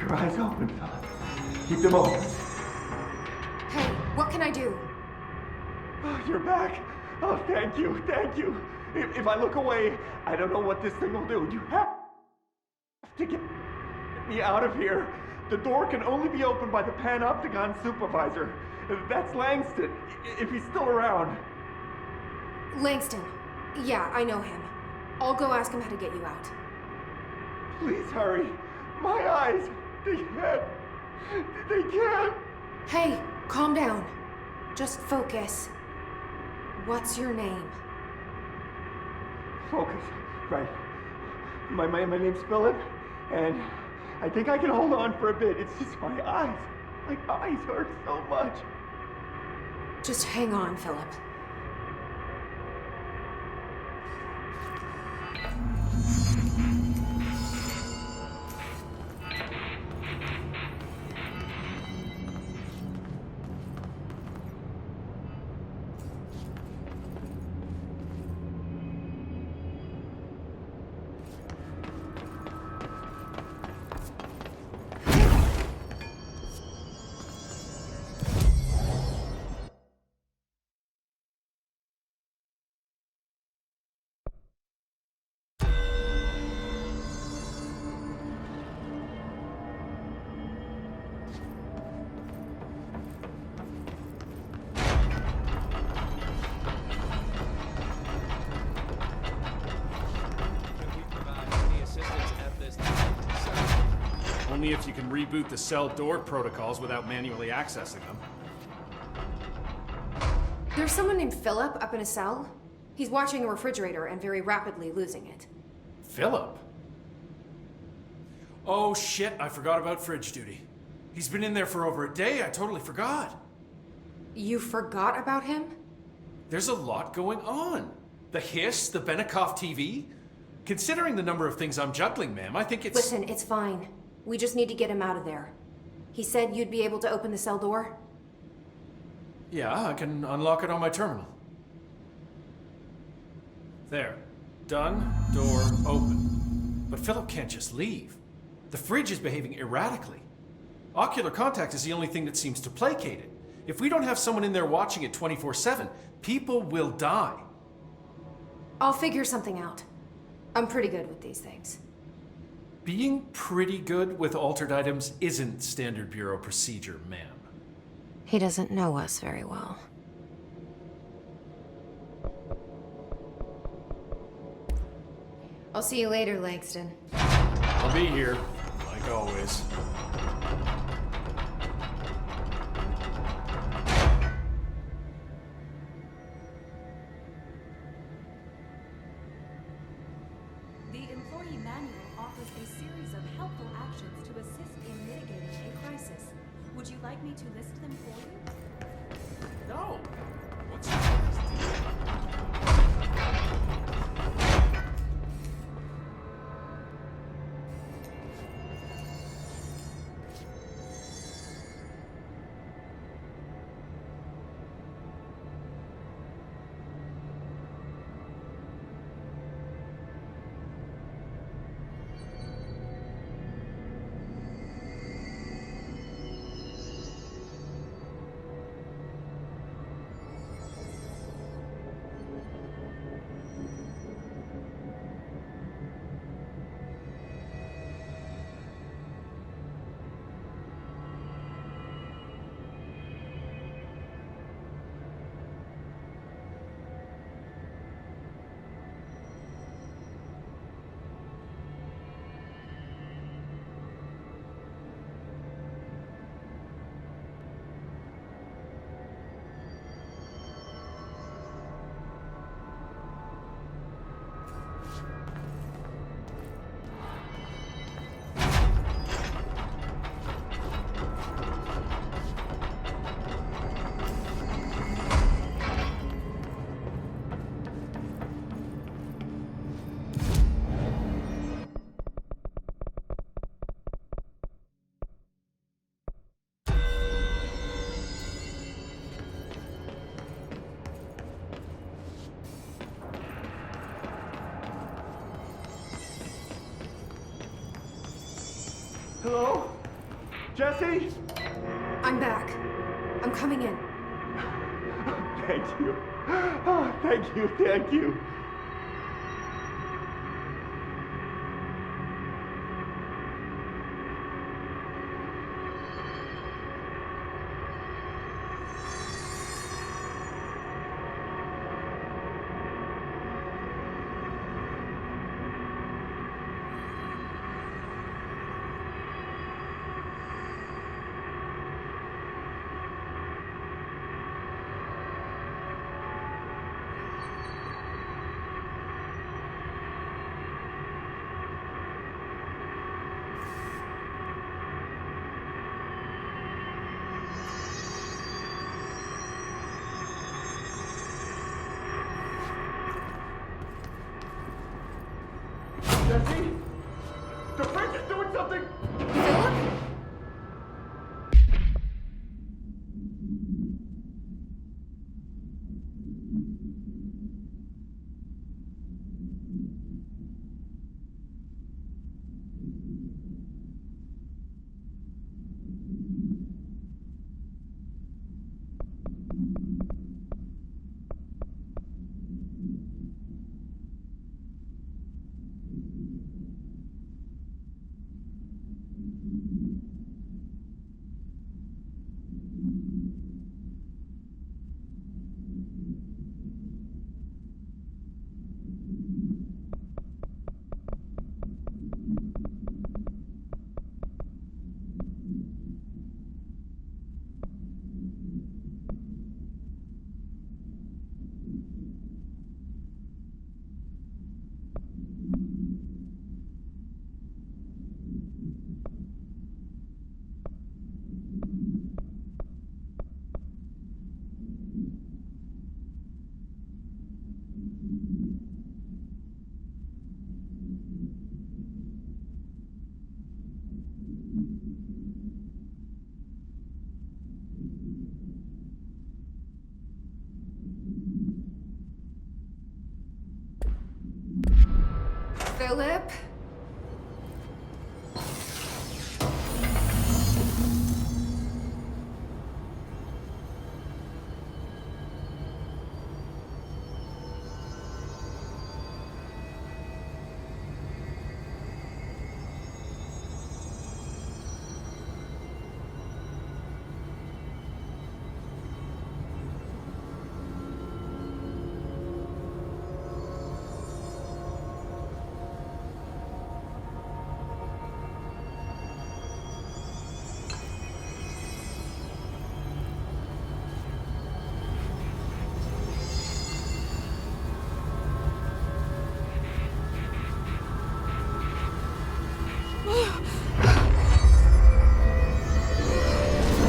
your eyes open, Philip. Keep them open. Hey, what can I do? Oh, you're back. Oh, thank you, thank you. If I look away, I don't know what this thing will do. You have to get me out of here. The door can only be opened by the Panopticon supervisor. That's Langston, if he's still around. Langston. Yeah, I know him. I'll go ask him how to get you out. Please hurry. My eyes, they can't. Hey, calm down. Just focus. What's your name? Focus, right. My name's Philip, and I think I can hold on for a bit. It's just my eyes. My eyes hurt so much. Just hang on, Philip. Only if you can reboot the cell door protocols without manually accessing them. There's someone named Philip up in a cell. He's watching a refrigerator and very rapidly losing it. Philip? Oh shit, I forgot about fridge duty. He's been in there for over a day, I totally forgot. You forgot about him? There's a lot going on. The hiss, the Benikoff TV. Considering the number of things I'm juggling, ma'am, I think it's... Listen, it's fine. We just need to get him out of there. He said you'd be able to open the cell door? Yeah, I can unlock it on my terminal. There. Done. Door open. But Philip can't just leave. The fridge is behaving erratically. Ocular contact is the only thing that seems to placate it. If we don't have someone in there watching it 24/7, people will die. I'll figure something out. I'm pretty good with these things. Being pretty good with altered items isn't standard bureau procedure, ma'am. He doesn't know us very well. I'll see you later, Langston. I'll be here, like always. The employee manual offers a series of helpful actions to assist in mitigating a crisis. Would you like me to list them for you? No! What's Hello? Jesse? I'm back. I'm coming in. Thank you. Oh, thank you, thank you. Jesse? The fridge is doing something! Philip? Philip?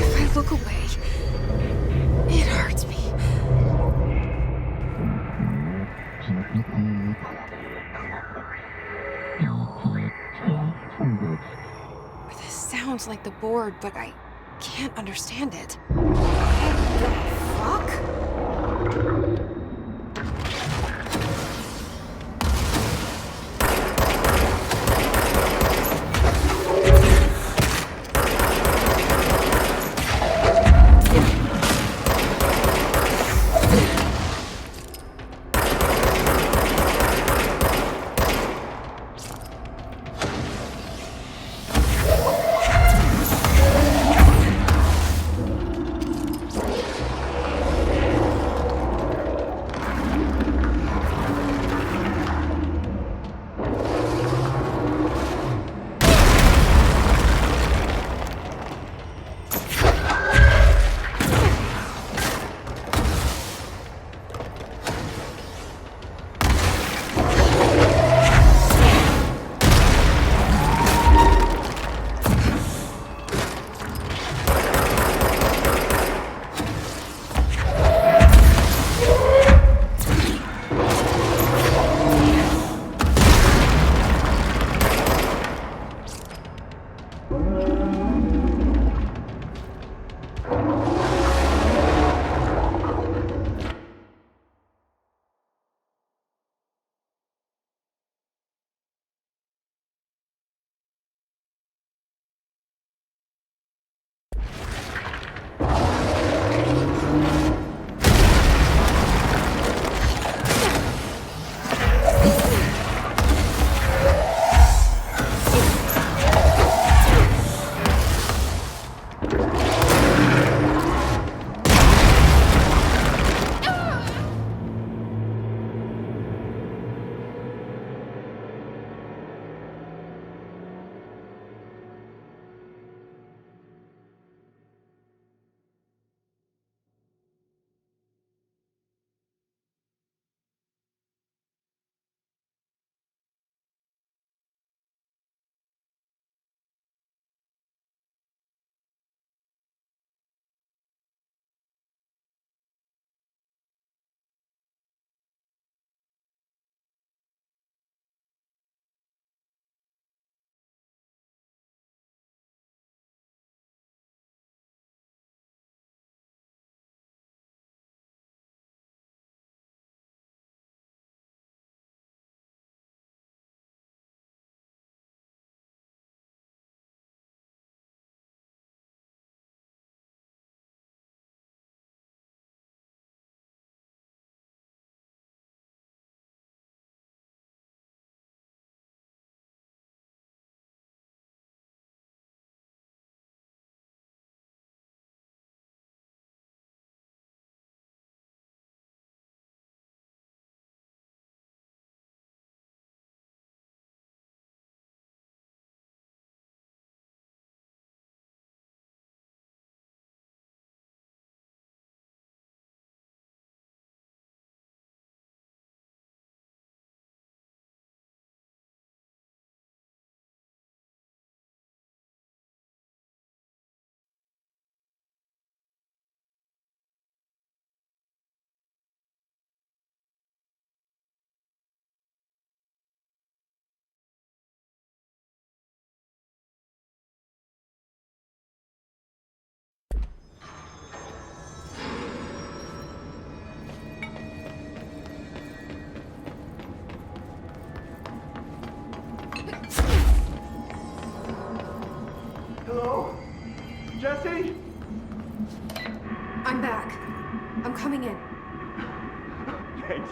If I look away, it hurts me. This sounds like the board, but I can't understand it. What the fuck?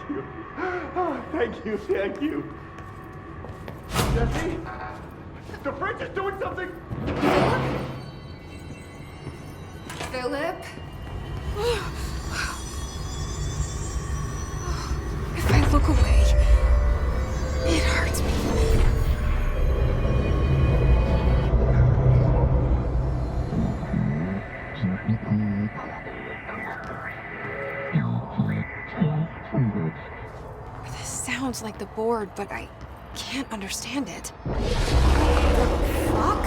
you. Oh, thank you, thank you. Jesse? The fridge is doing something! Philip? If I look away, it hurts me. This sounds like the board, but I can't understand it. Fuck?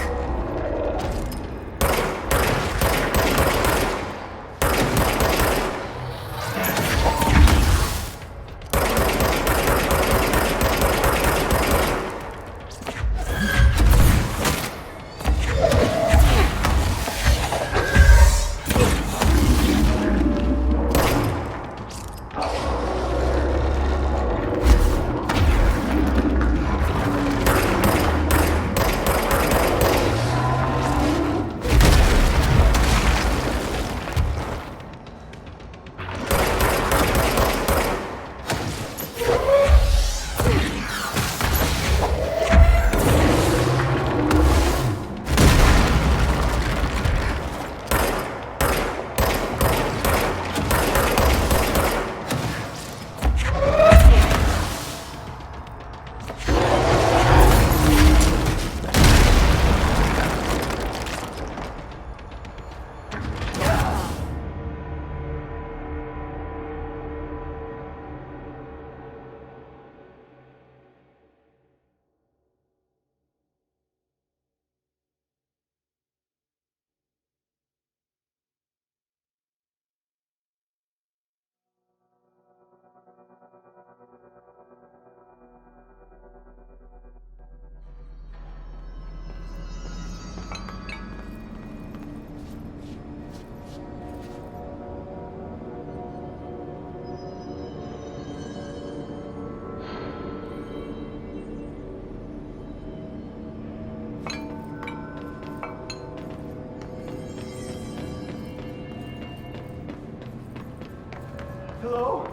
Hello?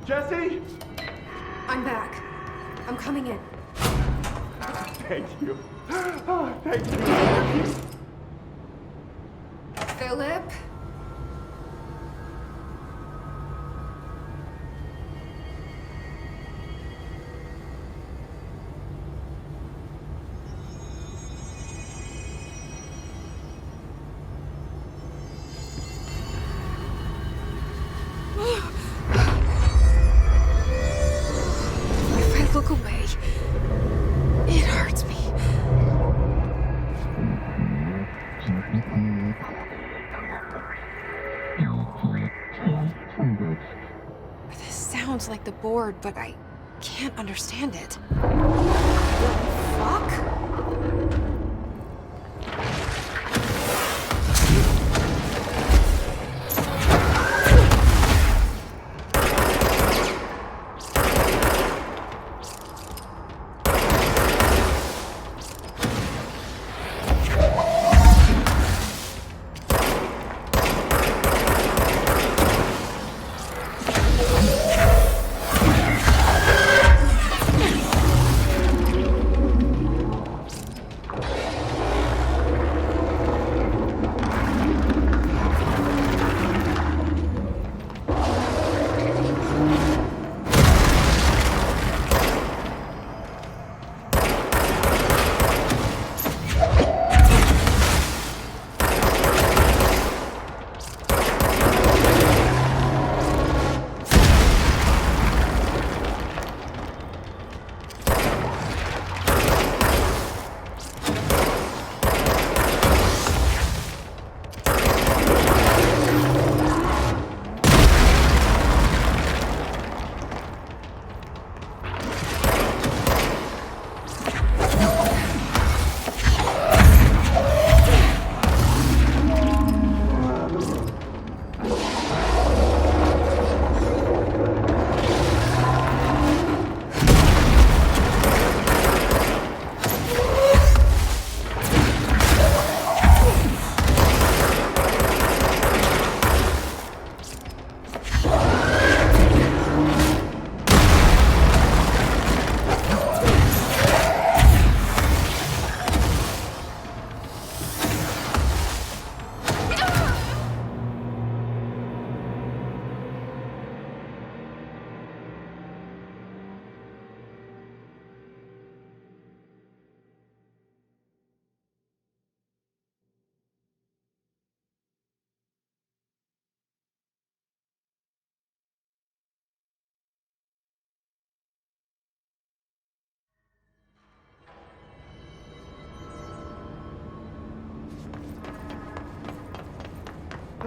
Jesse? I'm back. I'm coming in. Thank you. Oh, thank you. Philip? If I look away, it hurts me. This sounds like the board, but I can't understand it. Fuck?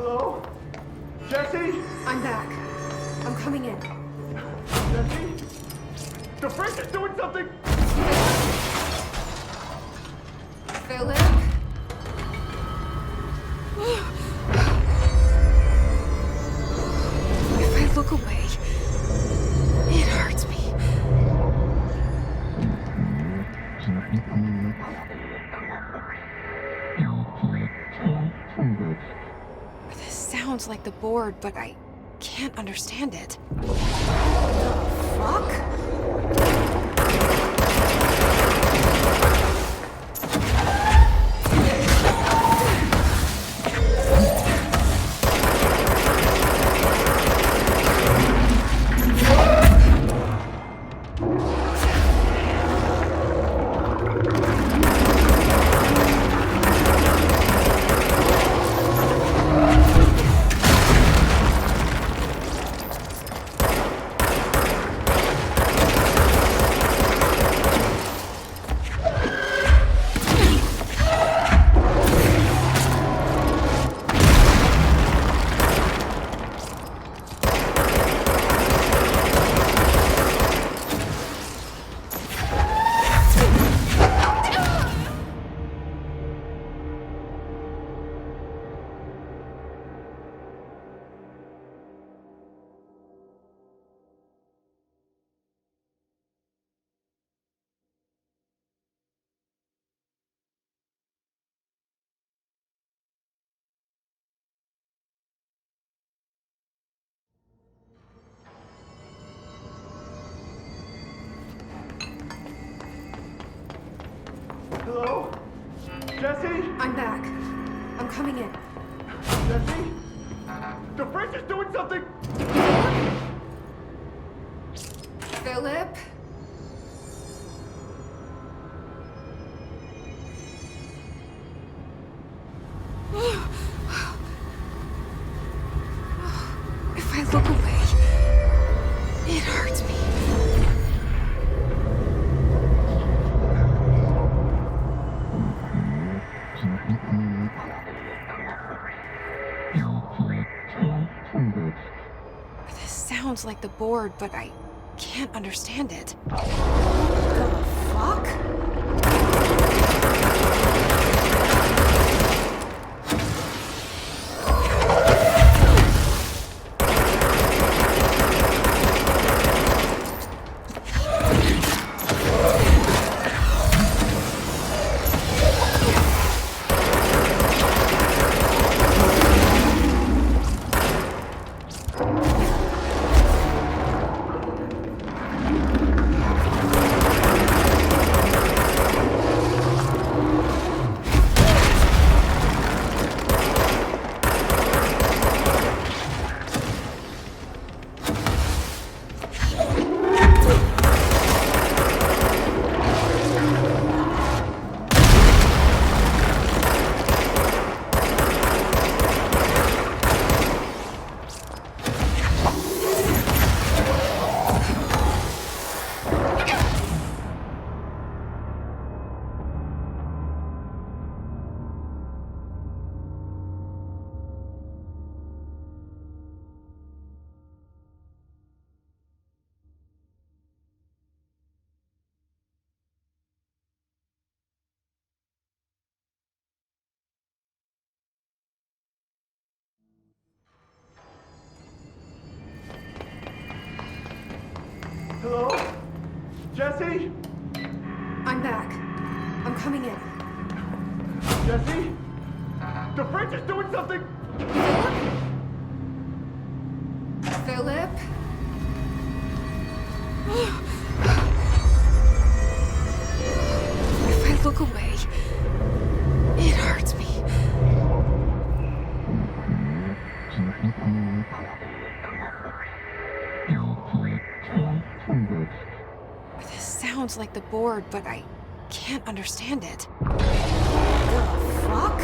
Hello? Jesse? I'm back. I'm coming in. Jesse? The fridge is doing something! Philip? If I look away, it hurts me. This sounds like the board, but I can't understand it. What the fuck? Hello? Jesse? I'm back. I'm coming in. Jesse? The fridge is doing something! Philip? If I look away, it hurts me. This sounds like the board, but I can't understand it. The fuck? Hello? Jesse? I'm back. I'm coming in. Jesse? The fridge is doing something! Philip? If I look away, it hurts me. This sounds like the board, but I can't understand it. The fuck?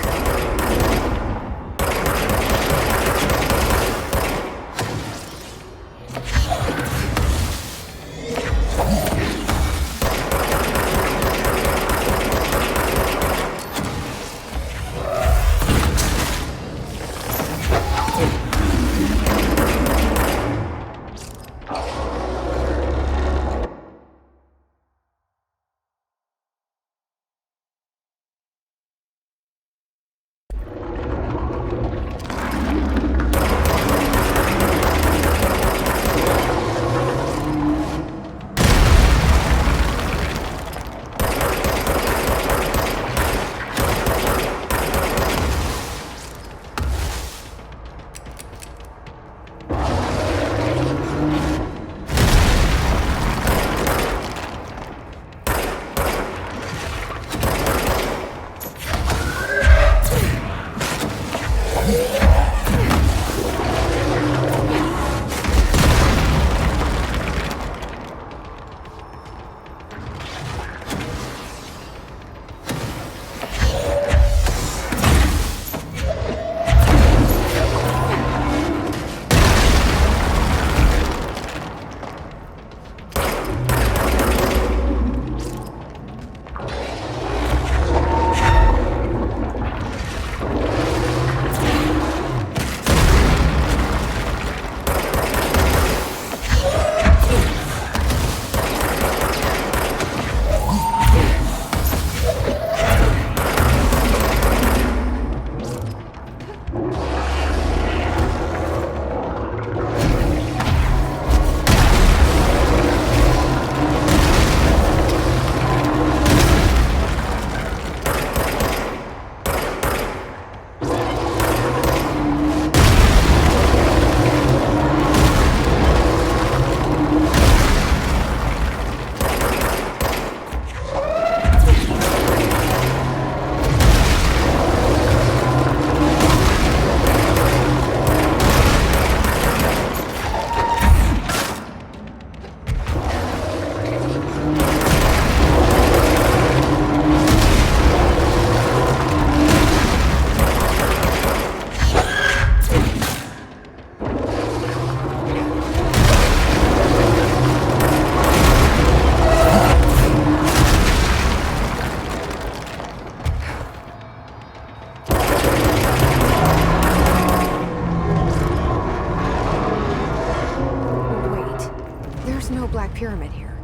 Black Pyramid here.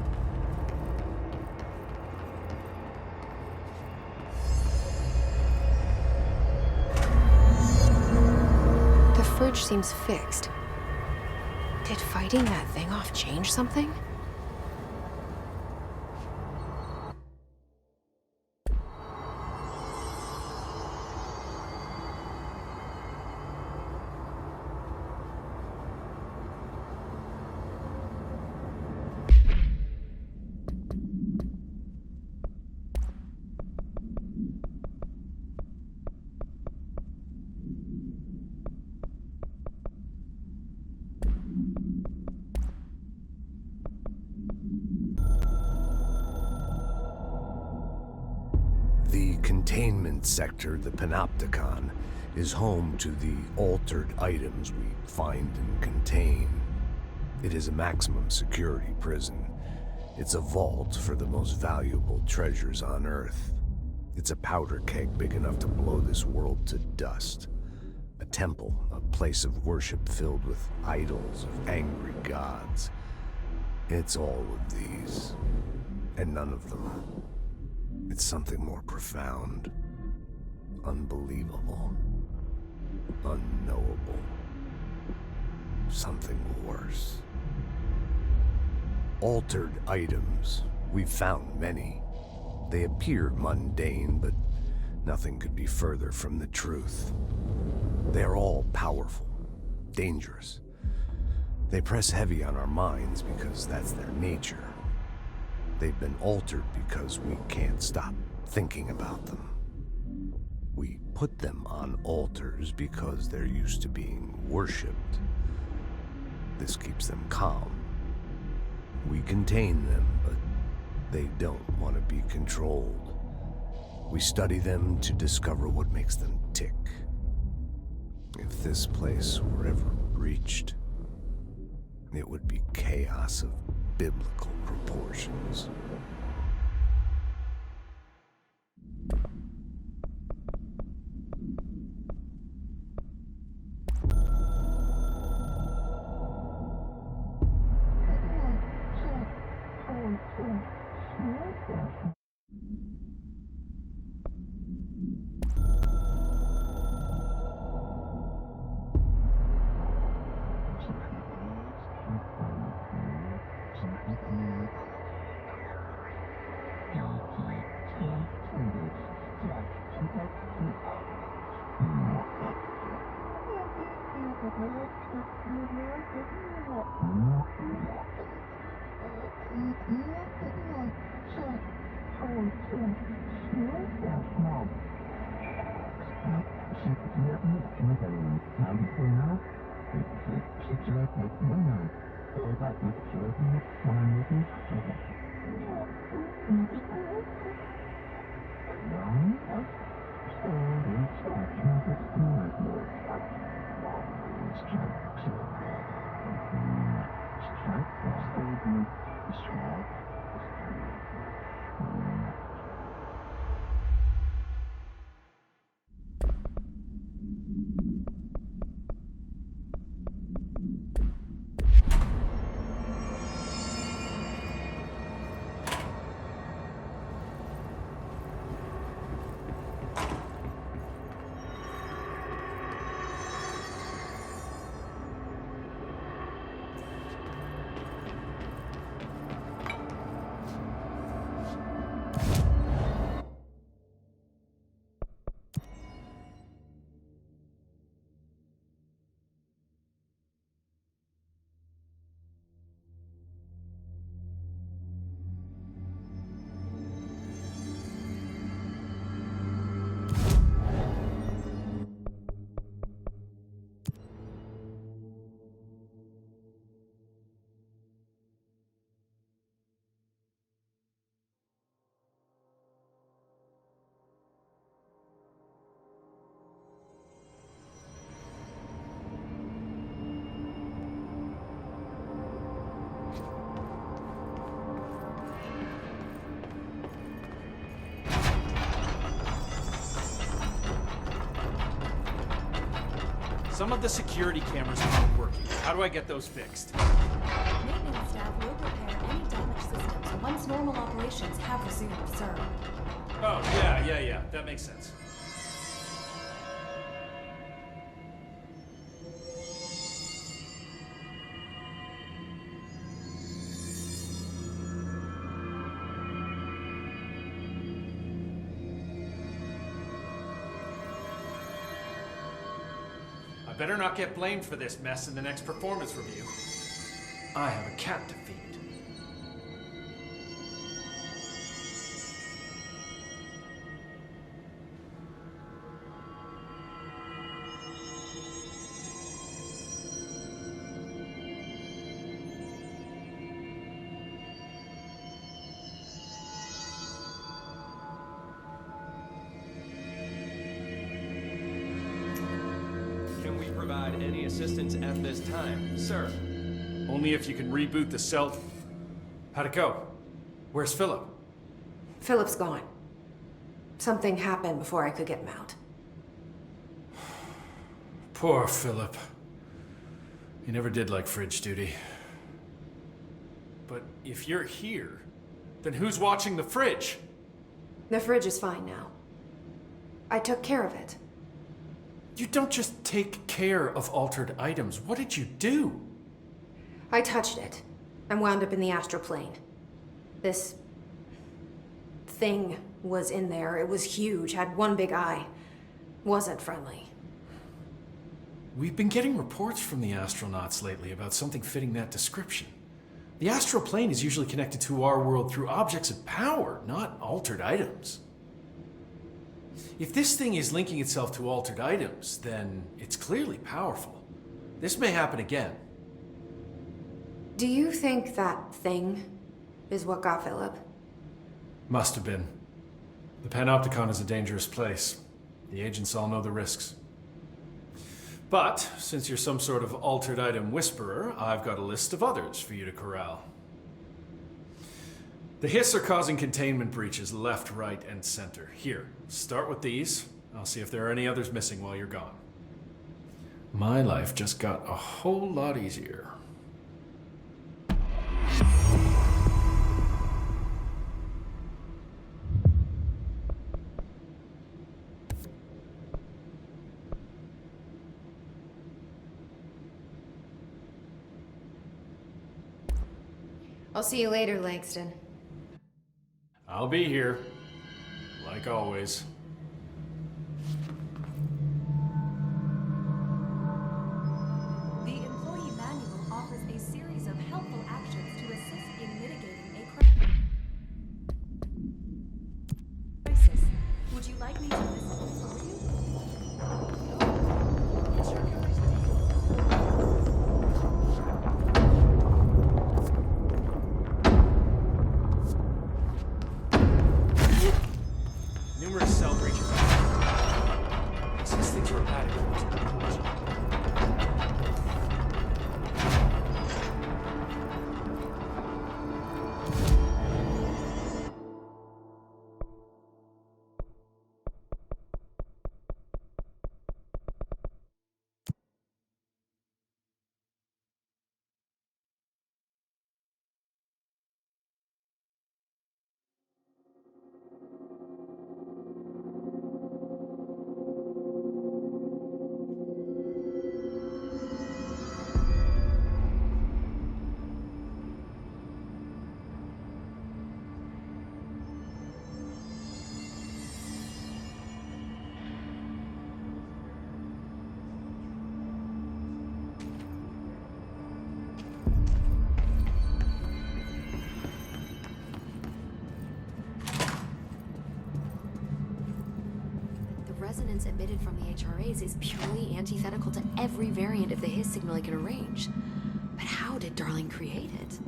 The fridge seems fixed. Did fighting that thing off change something? The containment sector, the Panopticon, is home to the altered items we find and contain. It is a maximum security prison. It's a vault for the most valuable treasures on Earth. It's a powder keg big enough to blow this world to dust. A temple, a place of worship filled with idols of angry gods. It's all of these, and none of them. It's something more profound, unbelievable, unknowable. Something worse. Altered items. We've found many. They appear mundane, but nothing could be further from the truth. They're all powerful, dangerous. They press heavy on our minds because that's their nature. They've been altered because we can't stop thinking about them. We put them on altars because they're used to being worshipped. This keeps them calm. We contain them, but they don't want to be controlled. We study them to discover what makes them tick. If this place were ever reached, it would be chaos of biblical proportions. Some of the security cameras aren't working. How do I get those fixed? Maintenance staff will repair any damaged systems once normal operations have resumed, sir. Oh, yeah. That makes sense. I better not get blamed for this mess in the next performance review. I have a cat to feed. Can we provide any assistance at this time, sir? Only if you can reboot the cell. How'd it go? Where's Philip? Philip's gone. Something happened before I could get him out. Poor Philip. He never did like fridge duty. But if you're here, then who's watching the fridge? The fridge is fine now. I took care of it. You don't just take care of altered items. What did you do? I touched it and wound up in the astral plane. This thing was in there. It was huge, had one big eye. Wasn't friendly. We've been getting reports from the astronauts lately about something fitting that description. The astral plane is usually connected to our world through objects of power, not altered items. If this thing is linking itself to altered items, then it's clearly powerful. This may happen again. Do you think that thing is what got Philip? Must have been. The Panopticon is a dangerous place. The agents all know the risks. But, since you're some sort of altered item whisperer, I've got a list of others for you to corral. The Hiss are causing containment breaches left, right, and center. Here, start with these. I'll see if there are any others missing while you're gone. My life just got a whole lot easier. I'll see you later, Langston. I'll be here, like always. The employee manual offers a series of helpful actions to assist in mitigating a crisis. Would you like me to list them for you? What's your Numerous cell breaches. These things were added to the technology. resonance emitted from the HRAs is purely antithetical to every variant of the Hiss signal I can arrange. But how did Darling create it?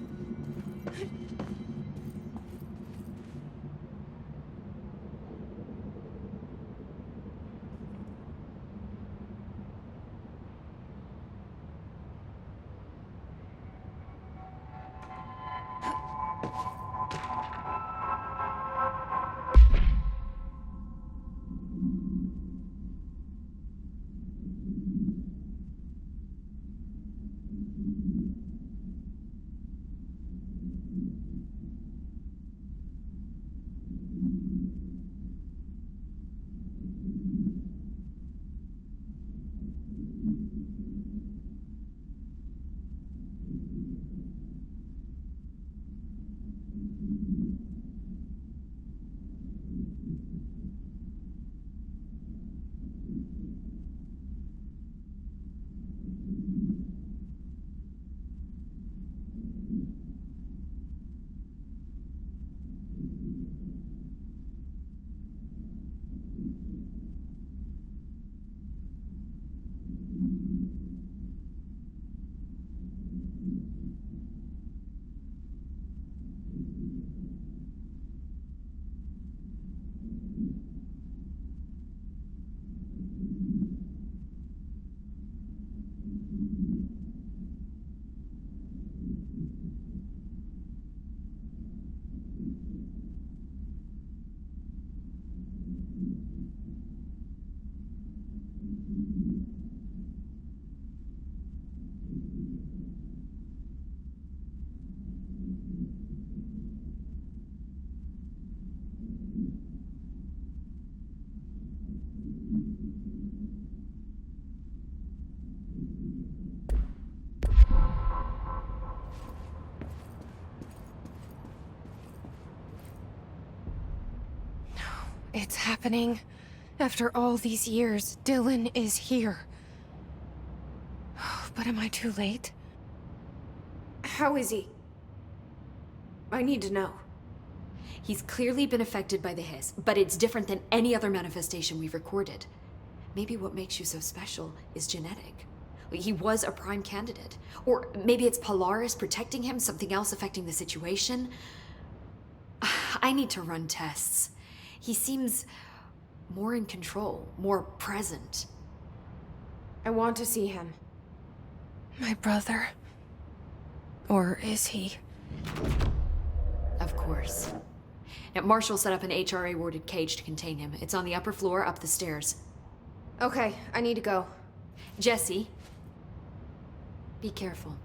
It's happening. After all these years, Dylan is here. But am I too late? How is he? I need to know. He's clearly been affected by the hiss, but it's different than any other manifestation we've recorded. Maybe what makes you so special is genetic. He was a prime candidate. Or maybe it's Polaris protecting him, something else affecting the situation. I need to run tests. He seems more in control, more present. I want to see him. My brother. Or is he? Of course. Now, Marshall set up an HRA-warded cage to contain him. It's on the upper floor, up the stairs. Okay, I need to go. Jesse, be careful.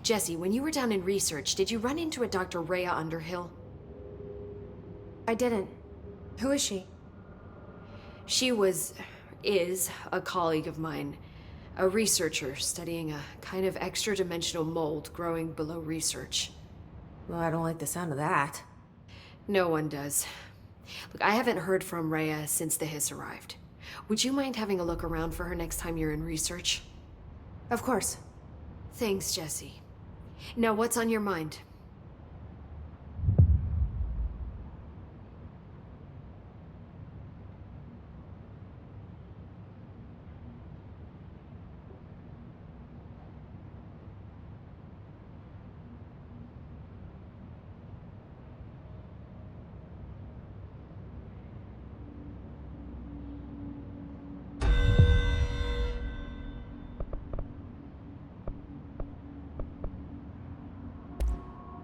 Jesse, when you were down in research, did you run into a Dr. Rhea Underhill? I didn't. Who is she? She is a colleague of mine. A researcher studying a kind of extra-dimensional mold growing below research. Well, I don't like the sound of that. No one does. Look, I haven't heard from Rhea since the hiss arrived. Would you mind having a look around for her next time you're in research? Of course. Thanks, Jesse. Now, what's on your mind?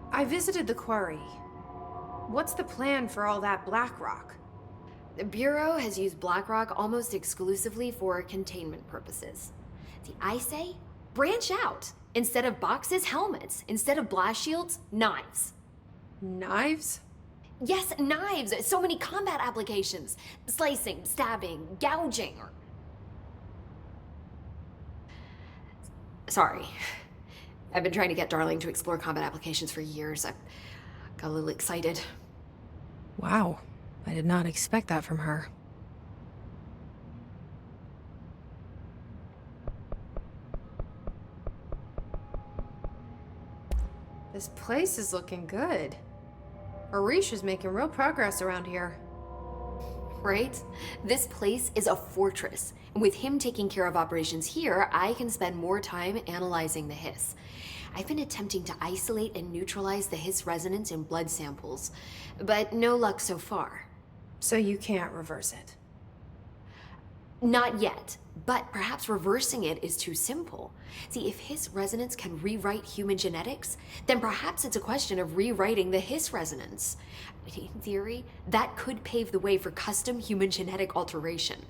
I visited the quarry. What's the plan for all that black rock? The Bureau has used Blackrock almost exclusively for containment purposes. I say, branch out. Instead of boxes, helmets. Instead of blast shields, knives. Knives? Yes, knives! So many combat applications. Slicing, stabbing, gouging, or... Sorry. I've been trying to get Darling to explore combat applications for years. I got a little excited. Wow. I did not expect that from her. This place is looking good. Arish is making real progress around here. Right? This place is a fortress. And with him taking care of operations here, I can spend more time analyzing the hiss. I've been attempting to isolate and neutralize the hiss resonance in blood samples, but no luck so far. So you can't reverse it? Not yet, but perhaps reversing it is too simple. See, if hiss resonance can rewrite human genetics, then perhaps it's a question of rewriting the hiss resonance. In theory, that could pave the way for custom human genetic alteration.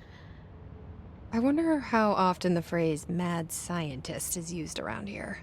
I wonder how often the phrase mad scientist is used around here.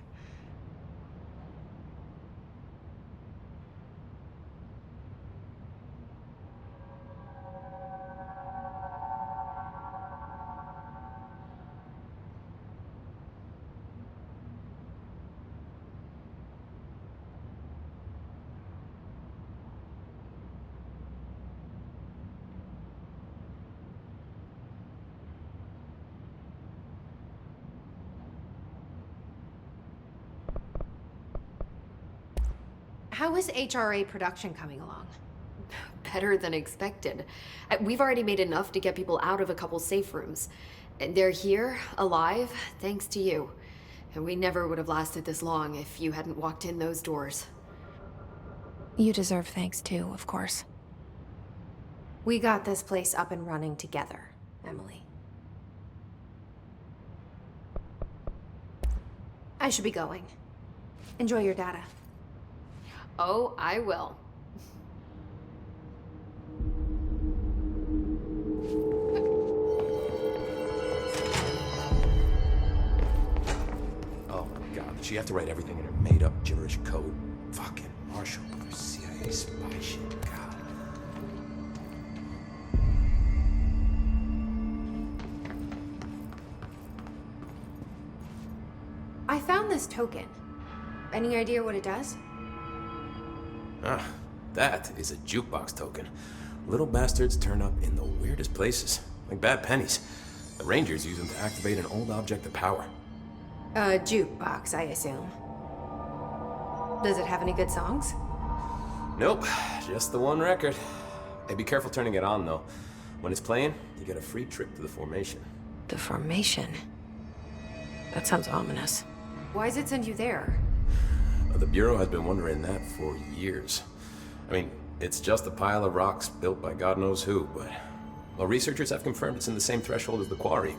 How is HRA production coming along? Better than expected. We've already made enough to get people out of a couple safe rooms. They're here, alive, thanks to you. And we never would have lasted this long if you hadn't walked in those doors. You deserve thanks too, of course. We got this place up and running together, Emily. I should be going. Enjoy your data. Oh, I will. Oh my god, did she have to write everything in her made-up gibberish code? Fucking Marshall, CIA spy shit, god. this token? Any idea what it does? Ah, that is a jukebox token. Little bastards turn up in the weirdest places, like bad pennies. The Rangers use them to activate an old object of power. A jukebox, I assume. Does it have any good songs? Nope, just the one record. Hey, be careful turning it on, though. When it's playing, you get a free trip to the formation. The formation? That sounds ominous. Why does it send you there? The Bureau has been wondering that for years. I mean, it's just a pile of rocks built by God knows who, but... Well, researchers have confirmed it's in the same threshold as the quarry.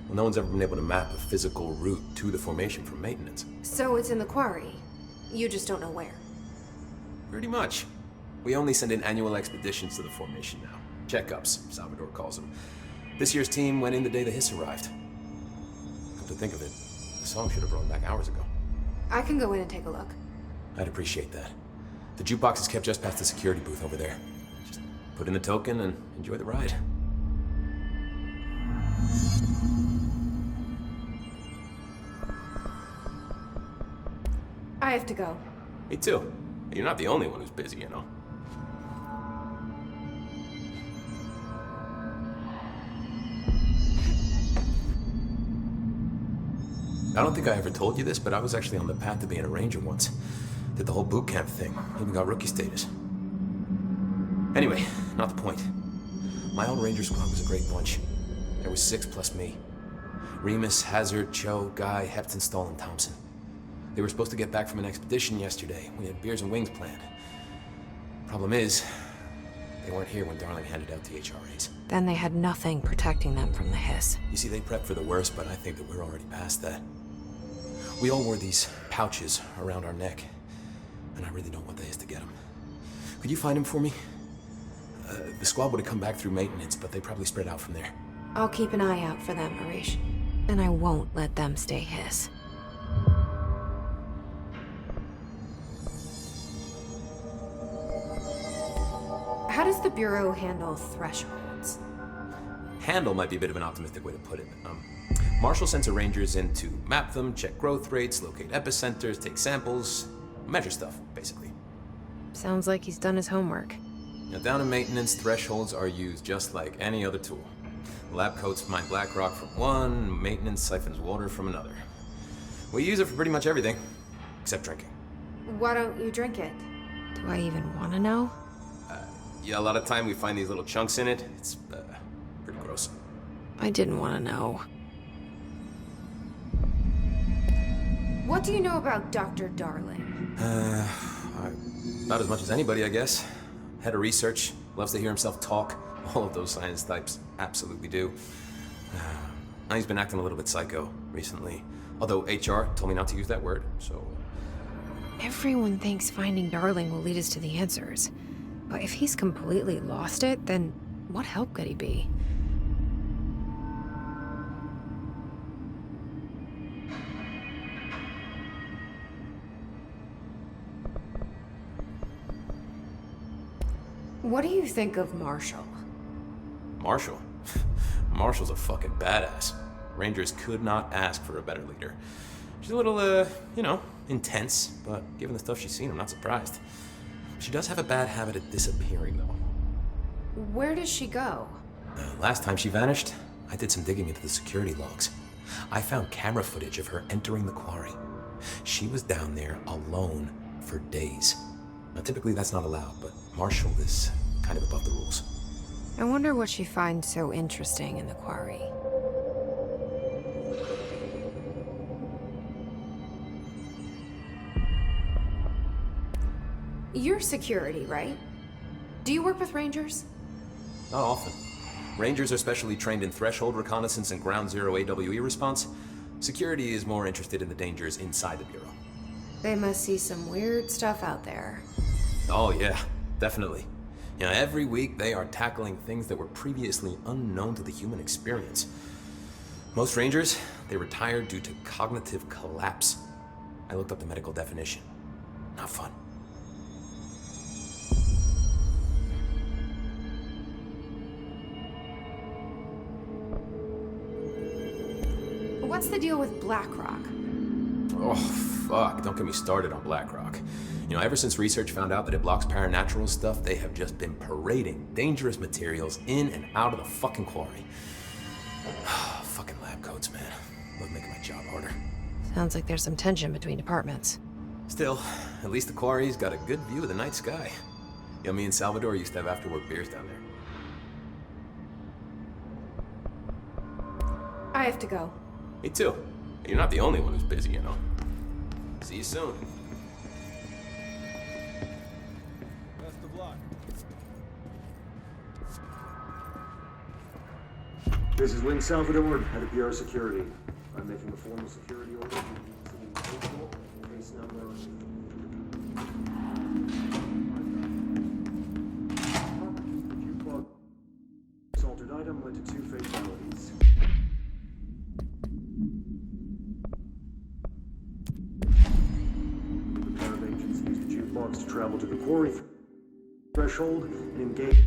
Well, no one's ever been able to map a physical route to the formation for maintenance. So it's in the quarry. You just don't know where. Pretty much. We only send in annual expeditions to the formation now. Checkups, Salvador calls them. This year's team went in the day the Hiss arrived. Come to think of it, the song should have brought back hours ago. I can go in and take a look. I'd appreciate that. The jukebox is kept just past the security booth over there. Just put in the token and enjoy the ride. I have to go. Me too. You're not the only one who's busy, you know. I don't think I ever told you this, but I was actually on the path to being a ranger once. Did the whole boot camp thing. Even got rookie status. Anyway, not the point. My old ranger squad was a great bunch. There was 6 plus me. Remus, Hazard, Cho, Guy, Heptonstall, and Thompson. They were supposed to get back from an expedition yesterday. We had beers and wings planned. Problem is, they weren't here when Darling handed out the HRAs. Then they had nothing protecting them from the Hiss. You see, they prepped for the worst, but I think that we're already past that. We all wore these pouches around our neck, and I really don't want the Hiss to get them. Could you find them for me? The squad would have come back through maintenance, but they probably spread out from there. I'll keep an eye out for them, Arish. And I won't let them stay Hiss. How does the Bureau handle thresholds? Handle might be a bit of an optimistic way to put it. Marshall sends her rangers in to map them, check growth rates, locate epicenters, take samples, measure stuff, basically. Sounds like he's done his homework. Now, down in maintenance, thresholds are used just like any other tool. Lab coats mine black rock from one, maintenance siphons water from another. We use it for pretty much everything, except drinking. Why don't you drink it? Do I even want to know? Yeah, a lot of time we find these little chunks in it. It's pretty gross. I didn't want to know. What do you know about Dr. Darling? About as much as anybody, I guess. Head of research, loves to hear himself talk. All of those science types absolutely do. He's been acting a little bit psycho recently. Although HR told me not to use that word, so... Everyone thinks finding Darling will lead us to the answers. But if he's completely lost it, then what help could he be? What do you think of Marshall? Marshall? Marshall's a fucking badass. Rangers could not ask for a better leader. She's a little, intense, but given the stuff she's seen, I'm not surprised. She does have a bad habit of disappearing, though. Where does she go? Last time she vanished, I did some digging into the security logs. I found camera footage of her entering the quarry. She was down there alone for days. Now, typically that's not allowed, but Marshall is kind of above the rules. I wonder what she finds so interesting in the quarry. You're security, right? Do you work with Rangers? Not often. Rangers are specially trained in threshold reconnaissance and ground zero AWE response. Security is more interested in the dangers inside the Bureau. They must see some weird stuff out there. Oh yeah, definitely. Every week they are tackling things that were previously unknown to the human experience. Most Rangers, they retire due to cognitive collapse. I looked up the medical definition. Not fun. What's the deal with Blackrock? Oh, fuck. Don't get me started on BlackRock. You know, ever since research found out that it blocks paranatural stuff, they have just been parading dangerous materials in and out of the fucking quarry. Fucking lab coats, man. Love making my job harder. Sounds like there's some tension between departments. Still, at least the quarry's got a good view of the night sky. You know, me and Salvador used to have after-work beers down there. I have to go. Me too. You're not the only one who's busy, you know. See you soon. Best of luck. This is Wing Salvador, head of PR Security. I'm making a formal security order. Case number. Altered item led to 2 fatalities. The pair of agents used the jukebox to travel to the quarry threshold and engage.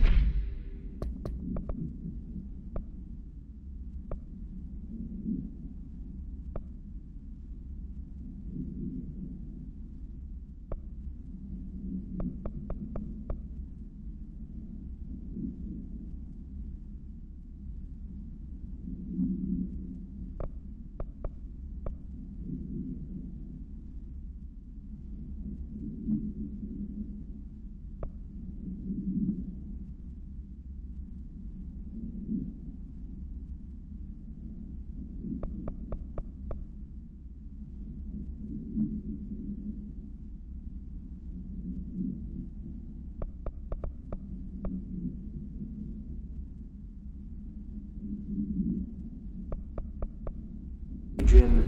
In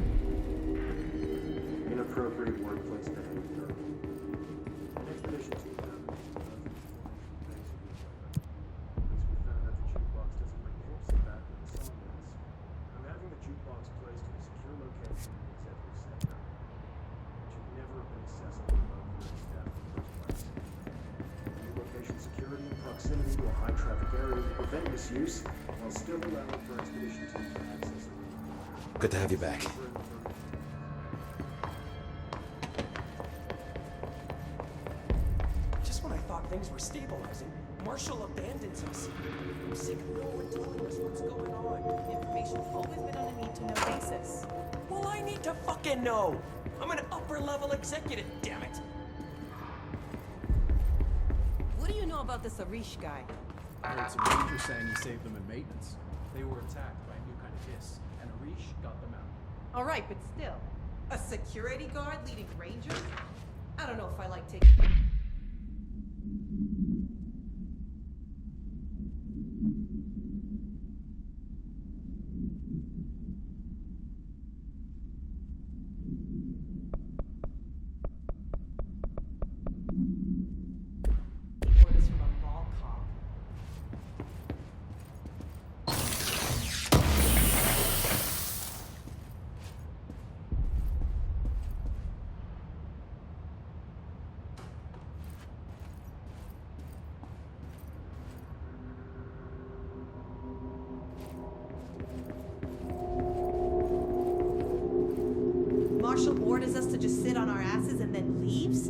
inappropriate workplace behavior. An expedition team found that the jukebox doesn't bring Pepsi back when the song ends. I'm having the jukebox placed in a secure location in the executive center, which would never have been accessible without the staff in the first place. New location security and proximity to a high traffic area to prevent misuse while still allowing for expedition teams to access it. Good to have you back. Just when I thought things were stabilizing, Marshall abandons us. I'm sick of no one telling us what's going on. Information's always been on a need-to-know basis. Well, I need to fucking know! I'm an upper-level executive, damn it! What do you know about this Arish guy? I heard some rangers saying he saved them in maintenance. They were attacked by a new kind of hiss, and Arish got them out. All right, but still, a security guard leading rangers? I don't know if I like taking... orders from a mall cop. Marshall orders us to just sit on our asses and then leaves?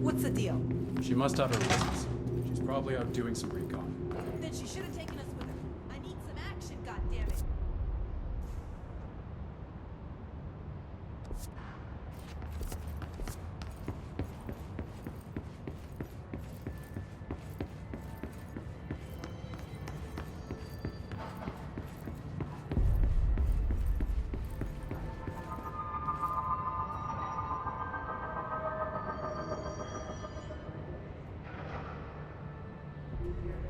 What's the deal? She must have her reasons. She's probably out doing some recon. Then she should have taken us with her. I need some action, goddammit. Did you hear that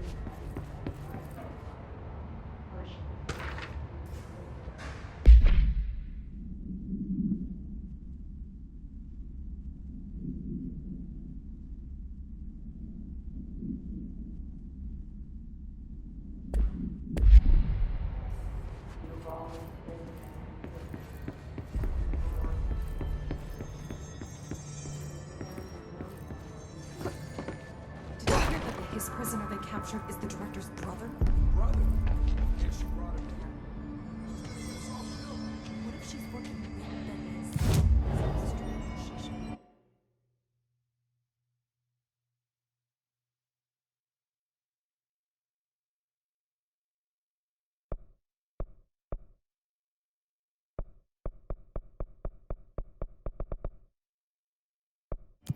his prisoner they captured is the director's brother? Brother? And she brought him here. What if she's working with them?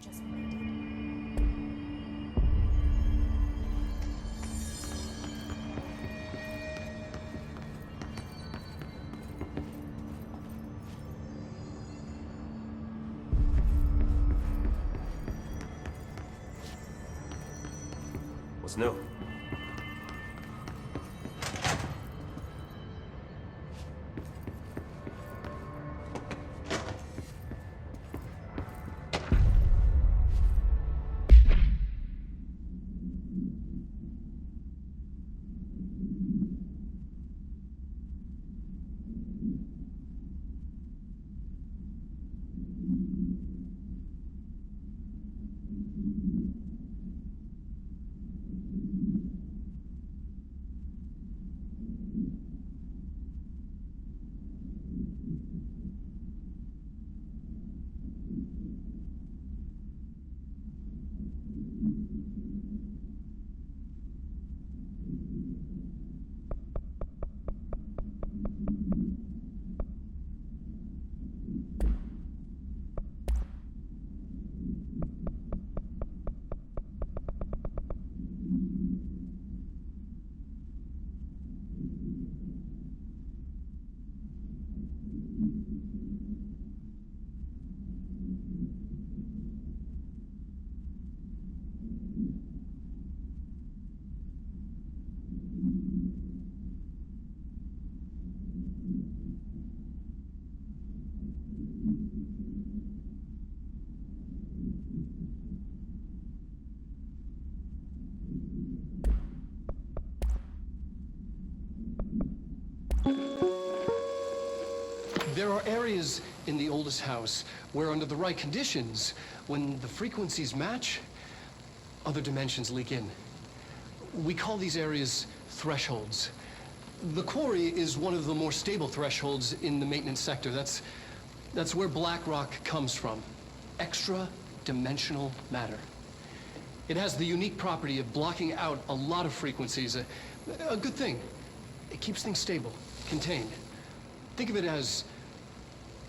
just what they did. What's new? There are areas in the oldest house where, under the right conditions, when the frequencies match, other dimensions leak in. We call these areas thresholds. The quarry is one of the more stable thresholds in the maintenance sector. That's where Blackrock comes from. Extra-dimensional matter. It has the unique property of blocking out a lot of frequencies. A good thing. It keeps things stable, contained. Think of it as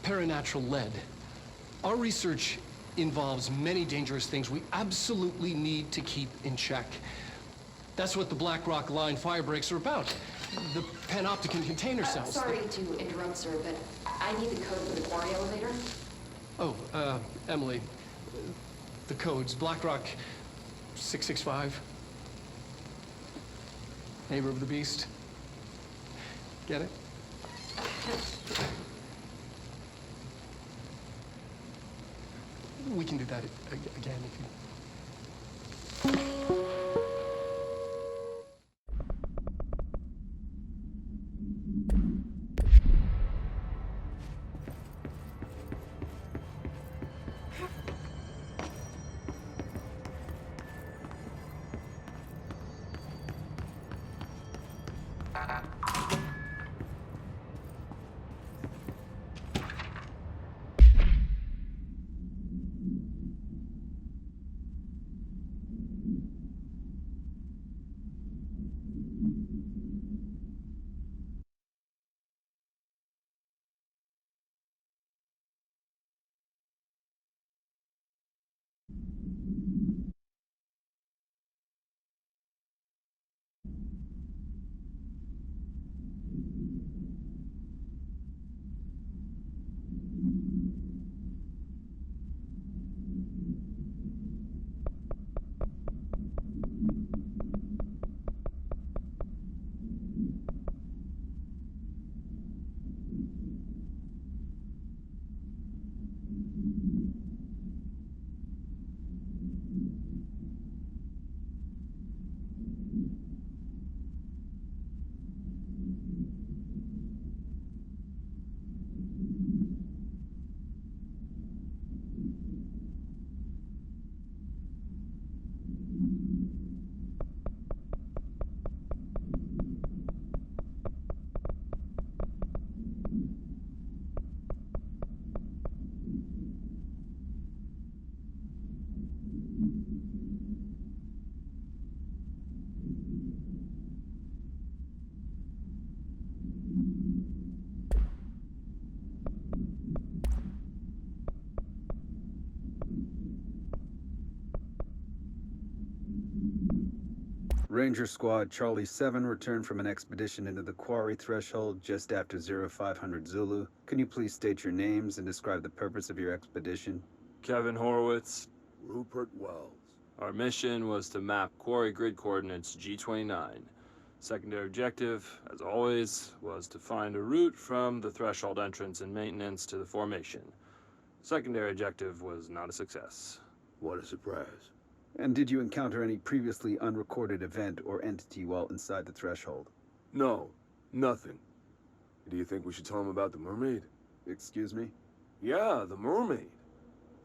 paranatural lead. Our research involves many dangerous things we absolutely need to keep in check. That's what the Blackrock line fire breaks are about. The panopticon container cells. Sorry to interrupt, sir, but I need the code for the quarry elevator. Oh, Emily. The codes. Blackrock 665. Neighbor of the Beast. Get it? We can do that again if you... Ranger Squad Charlie 7 returned from an expedition into the quarry threshold just after 0500 Zulu. Can you please state your names and describe the purpose of your expedition? Kevin Horowitz. Rupert Wells. Our mission was to map quarry grid coordinates G29. Secondary objective, as always, was to find a route from the threshold entrance and maintenance to the formation. Secondary objective was not a success. What a surprise. And did you encounter any previously unrecorded event or entity while inside the threshold? No, nothing. Do you think we should tell him about the mermaid? Excuse me? Yeah, the mermaid.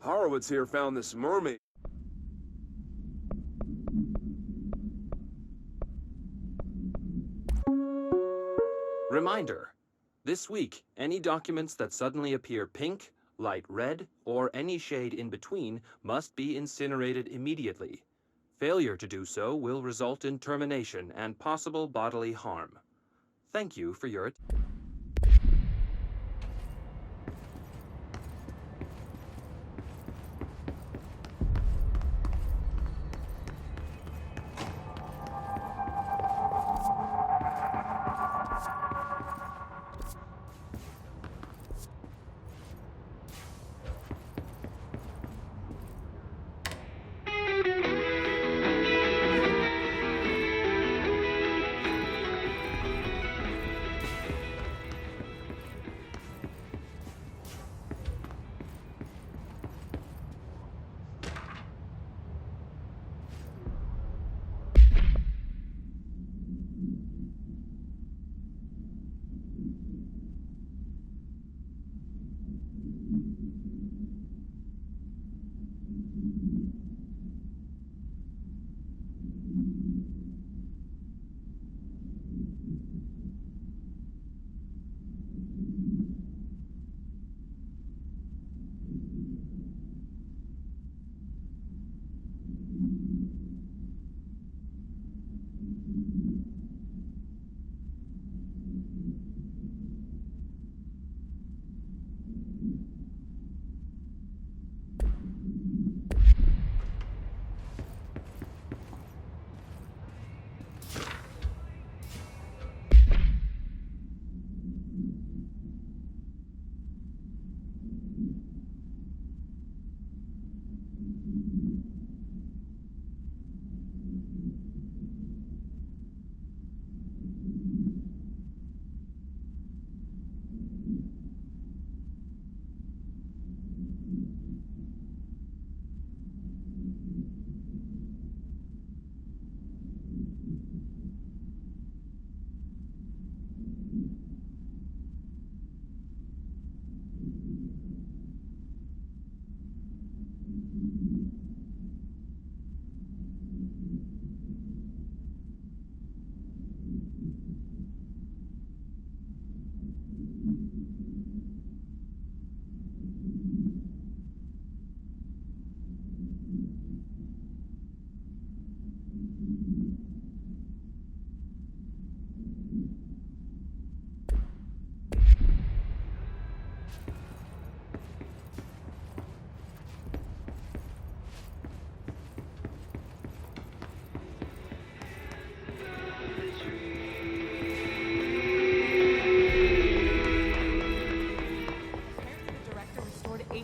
Horowitz here found this mermaid. Reminder. This week, any documents that suddenly appear pink, light red, or any shade in between must be incinerated immediately. Failure to do so will result in termination and possible bodily harm. Thank you for your attention.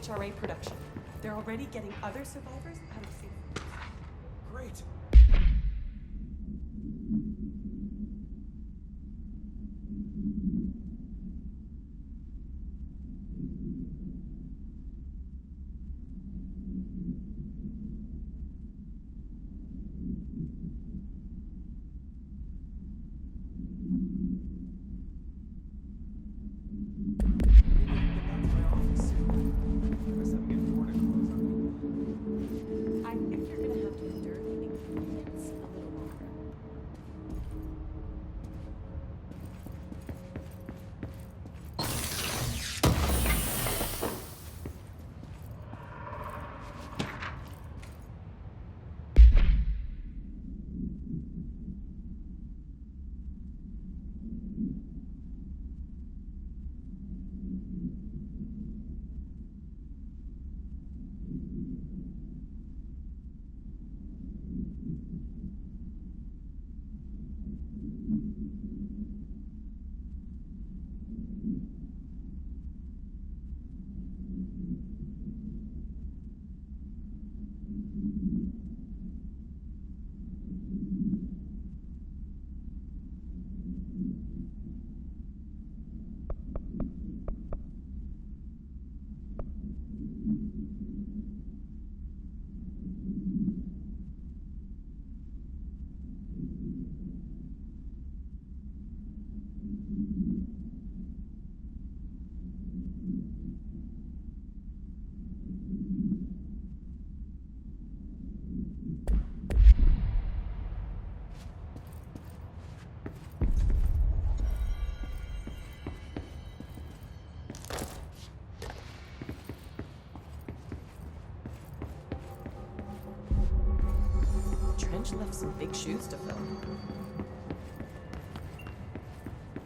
HRA production. They're already getting other survivors out of safe. Great. I have some big shoes to fill.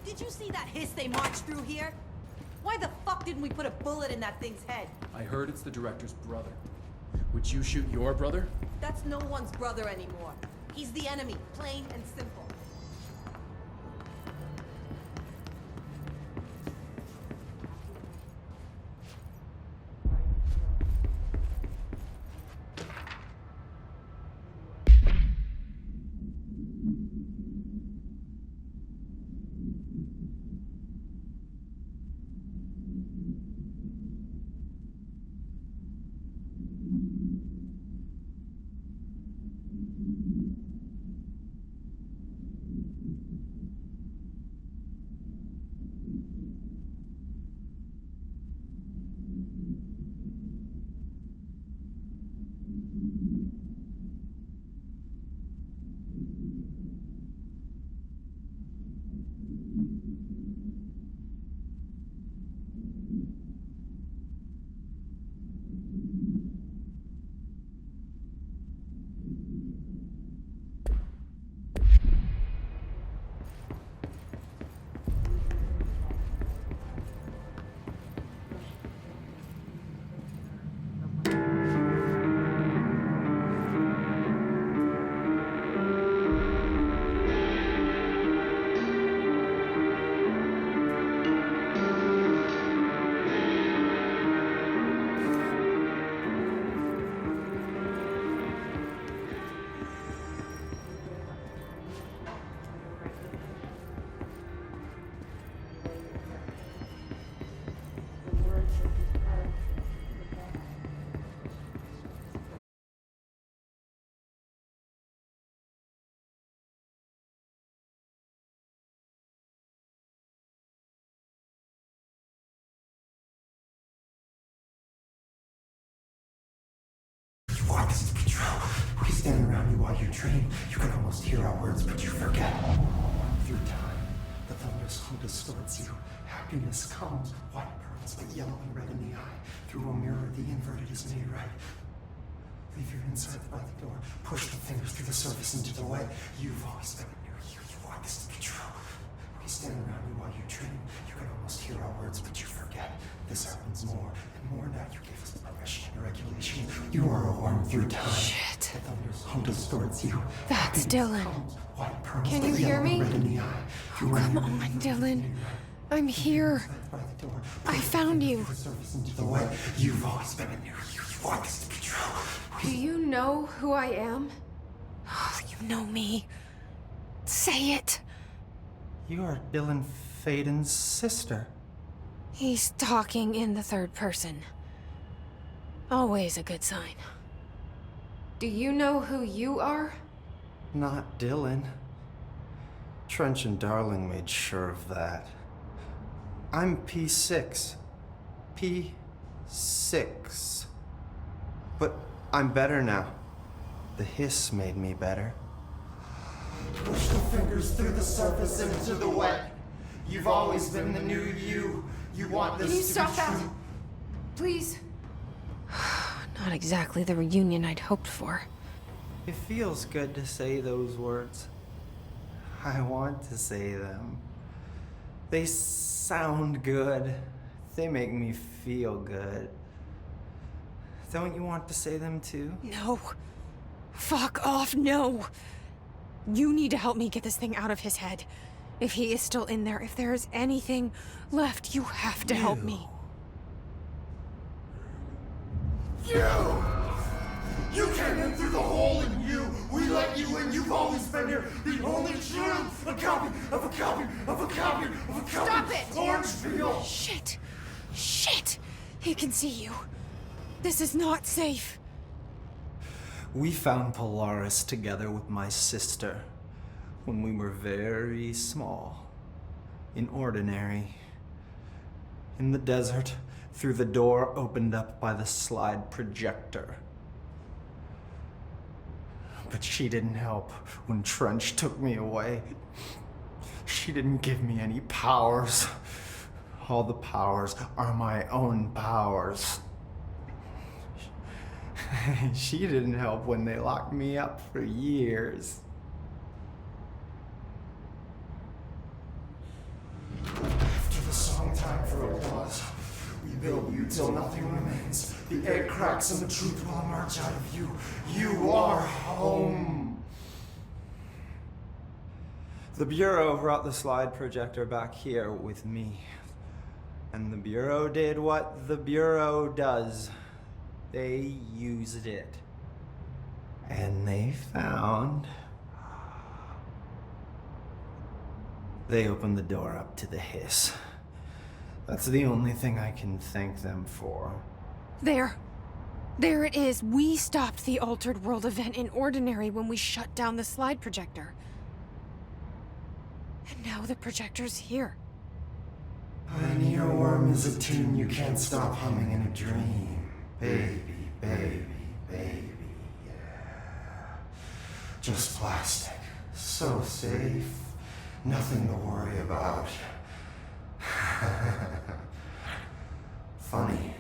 Did you see that hiss they marched through here? Why the fuck didn't we put a bullet in that thing's head? I heard it's the director's brother. Would you shoot your brother? That's no one's brother anymore. He's the enemy, plain and simple. Walks control. We stand around you while you dream. You can almost hear our words, but you forget. Through time, the thunder's hum distorts you. Happiness comes, white pearls, but yellow and red in the eye. Through a mirror, the inverted is made right. Leave your inside by the door. Push the fingers through the surface into the way. You've always been near you. You walk us to control. We stand around you while you dream. You can almost hear our words, but you forget. This happens more and more now. You gave us permission and regulation. You are a worm through time. Shit. The thunder's hum distorts you. That's Dylan. White pearls, Can but you hear yellow me? and red in the eye. Oh, come on, Dylan. I'm here. I found you. Into the way. You've always been in there. You walk us to control. Do you know who I am? Oh, you know me. Say it. You are Dylan Faden's sister. He's talking in the third person. Always a good sign. Do you know who you are? Not Dylan. Trench and Darling made sure of that. I'm P6. P6. But I'm better now. The hiss made me better. Push the fingers through the surface into the wet. You've always been the new you. You want this Can you to stop be that? true. Please. Not exactly the reunion I'd hoped for. It feels good to say those words. I want to say them. They sound good. They make me feel good. Don't you want to say them too? No. Fuck off, no. You need to help me get this thing out of his head. If he is still in there, if there is anything left, you have to help me. You came in through the hole in you. We let you in. You've always been here. The only truth. A copy of a copy of a copy of a copy. Stop it! Orange peel. Shit. Shit. He can see you. This is not safe. We found Polaris together with my sister when we were very small, in Ordinary, in the desert, through the door opened up by the slide projector. But she didn't help when Trench took me away. She didn't give me any powers. All the powers are my own powers. She didn't help when they locked me up for years. After the song time for applause, we build you till nothing remains. The egg cracks and the truth will emerge out of you. You are home. The Bureau brought the slide projector back here with me. And the Bureau did what the Bureau does. They used it. And they found... They opened the door up to the hiss. That's the only thing I can thank them for. There. There it is. We stopped the Altered World event in Ordinary when we shut down the slide projector. And now the projector's here. An earworm is a tune you can't stop humming in a dream. Baby, baby, baby, yeah. Just plastic. So safe. Nothing to worry about. Funny.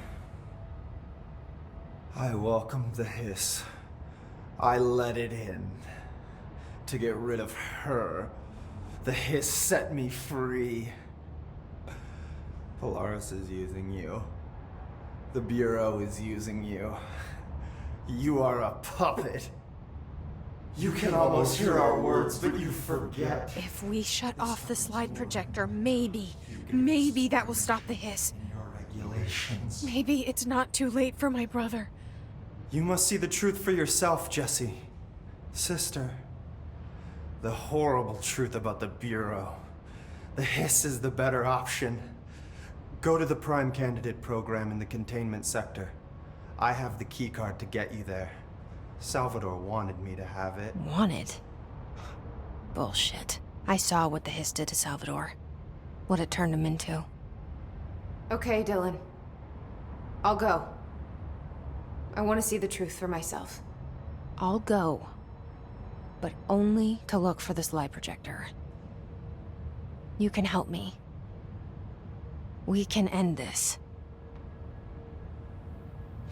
I welcomed the hiss. I let it in. To get rid of her. The hiss set me free. Polaris is using you. The Bureau is using you. You are a puppet. You can almost hear our words, but you forget. If we shut off the slide projector, maybe that will stop the hiss. Regulations. Maybe it's not too late for my brother. You must see the truth for yourself, Jesse. Sister. The horrible truth about the Bureau. The hiss is the better option. Go to the Prime Candidate program in the containment sector. I have the keycard to get you there. Salvador wanted me to have it. Wanted? Bullshit. I saw what the hiss did to Salvador. What it turned him into. Okay, Dylan. I'll go. I want to see the truth for myself. I'll go. But only to look for the slide projector. You can help me. We can end this.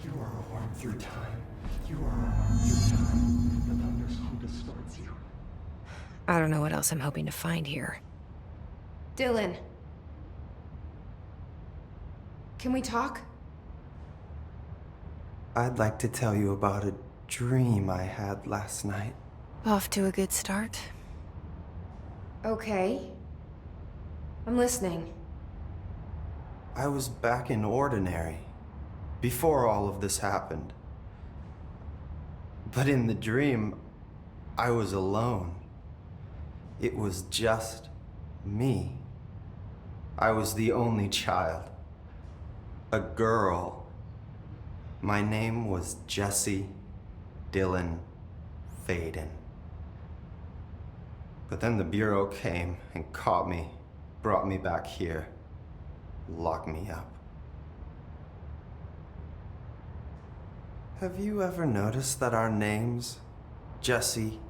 You are a worm through time. You are a worm through time. The thunder's home distorts you. I don't know what else I'm hoping to find here. Dylan. Can we talk? I'd like to tell you about a dream I had last night. Off to a good start. Okay. I'm listening. I was back in Ordinary, before all of this happened. But in the dream, I was alone. It was just me. I was the only child. A girl. My name was Jesse Dylan Faden. But then the Bureau came and caught me, brought me back here, locked me up. Have you ever noticed that our names, Jesse,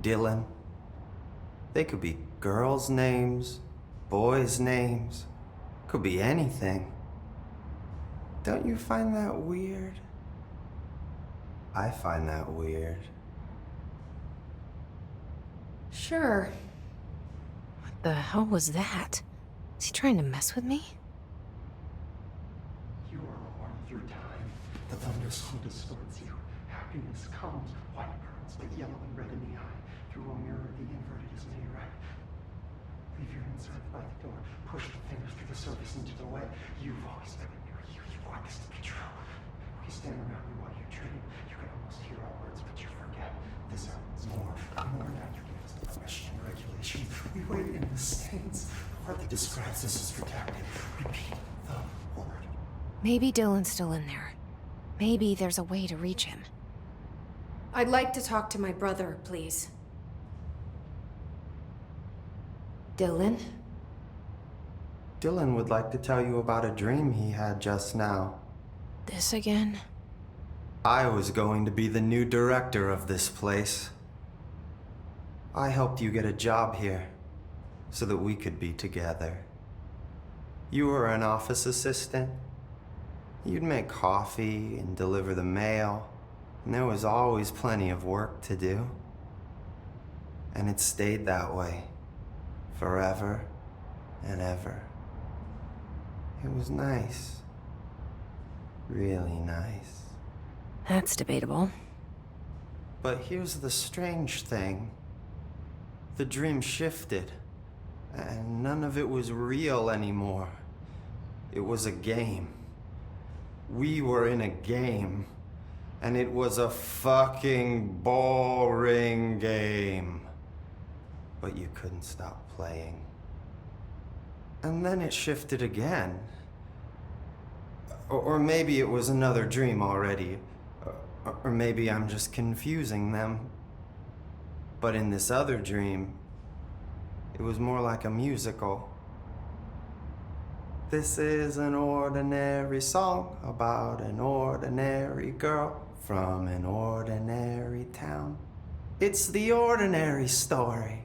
Dylan, they could be girls' names, boys' names, could be anything. Don't you find that weird? I find that weird. Sure. What the hell was that? Is he trying to mess with me? You are a worm through time. The thunder's home distorts you. Happiness comes, white burns, but yellow and red in the eye. Through a mirror, the inverted is made right. Leave your inside by the door. Push the fingers through the surface into the wet. You've always been near you. You want this to be true. We stand around you while you dream. You can almost hear our words, but you forget. This happens more. More now you give us the permission and regulation. We wait in the stands. The word that describes this is redacted. Repeat the word. Maybe Dylan's still in there. Maybe there's a way to reach him. I'd like to talk to my brother, please. Dylan? Dylan would like to tell you about a dream he had just now. This again? I was going to be the new director of this place. I helped you get a job here, so that we could be together. You were an office assistant. You'd make coffee and deliver the mail. And there was always plenty of work to do. And it stayed that way. Forever and ever. It was nice. Really nice. That's debatable. But here's the strange thing. The dream shifted, and none of it was real anymore. It was a game. We were in a game, and it was a fucking boring game. But you couldn't stop playing. And then it shifted again. Or maybe it was another dream already. Or maybe I'm just confusing them. But in this other dream, it was more like a musical. This is an ordinary song about an ordinary girl from an ordinary town. It's the ordinary story.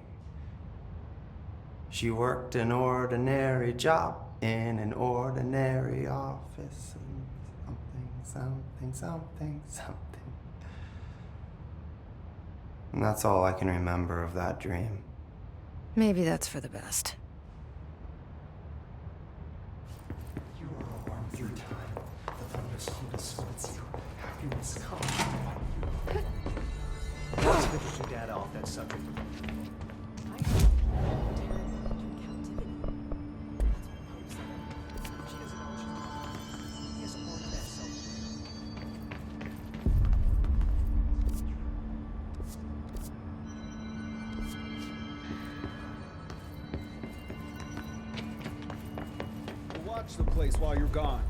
She worked an ordinary job in an ordinary office. And something. And that's all I can remember of that dream. Maybe that's for the best. You are warm through time. The thunder's home distorts you. Happiness comes. Let's finish your data off that subject. Watch the place while you're gone.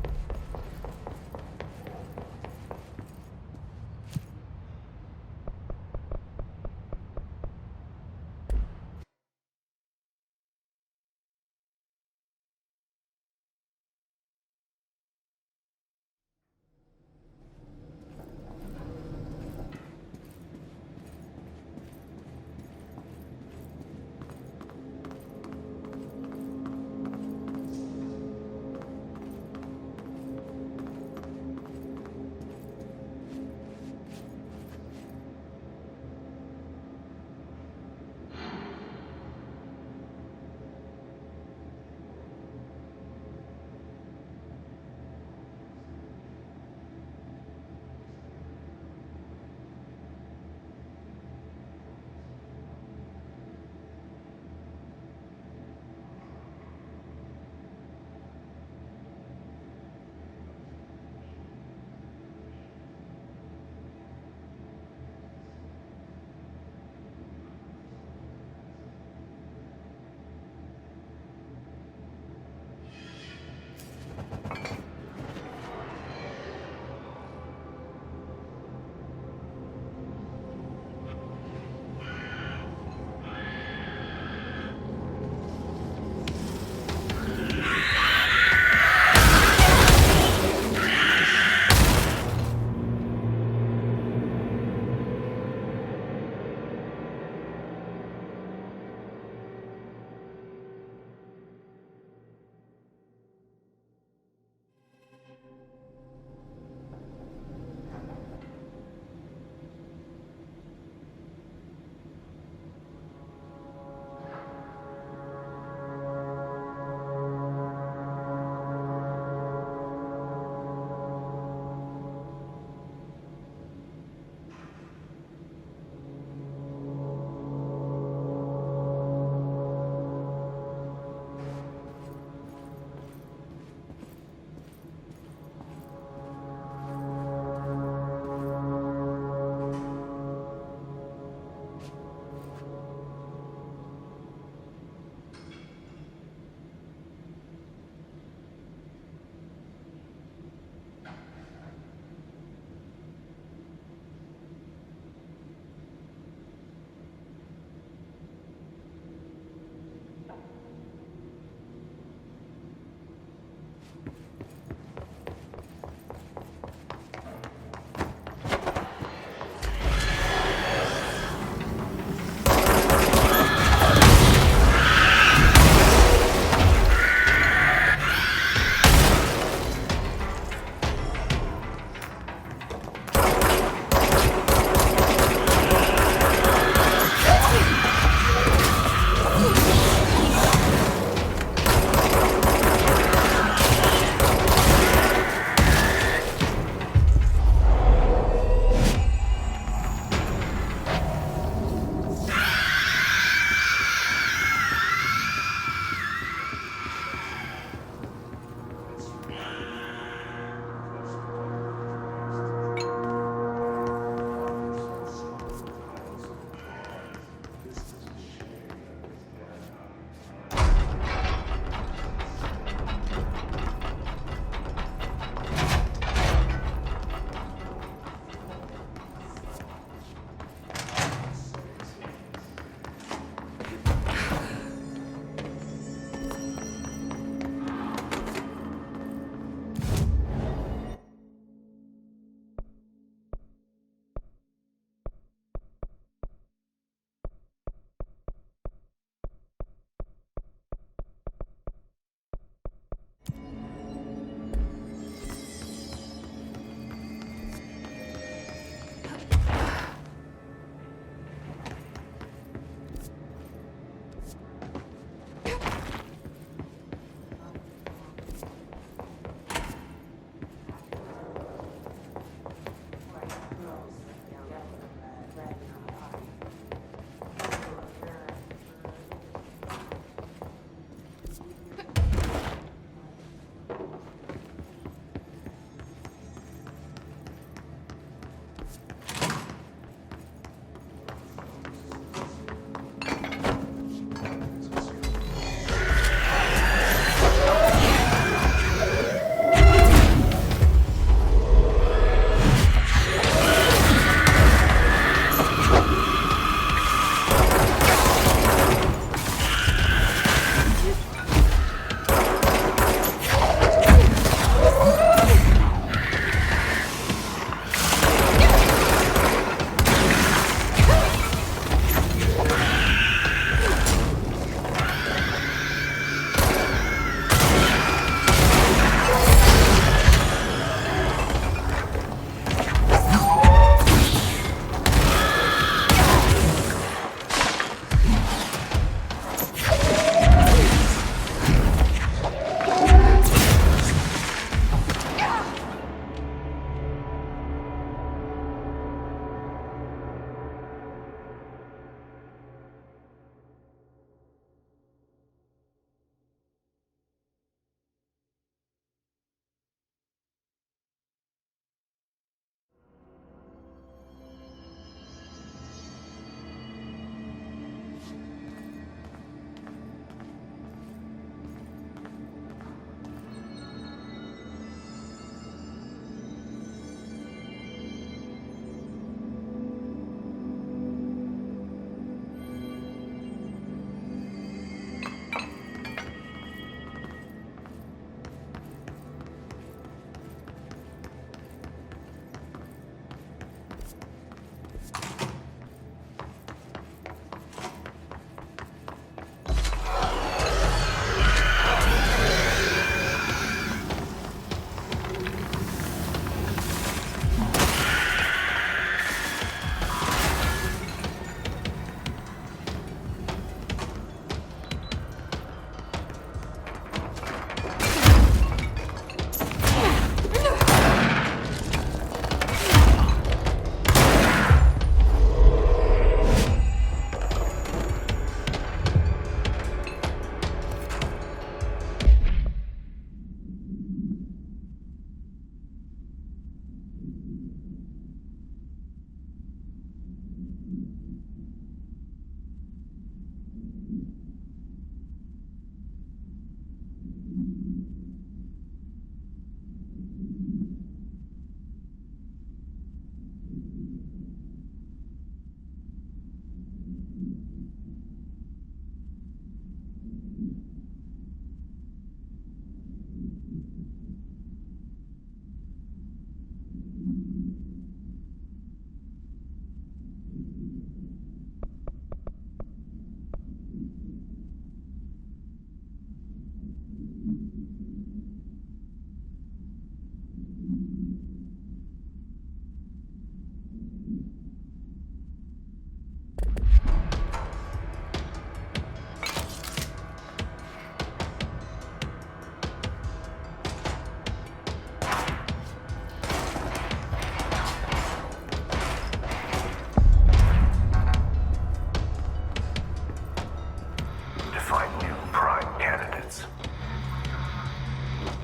find new prime candidates.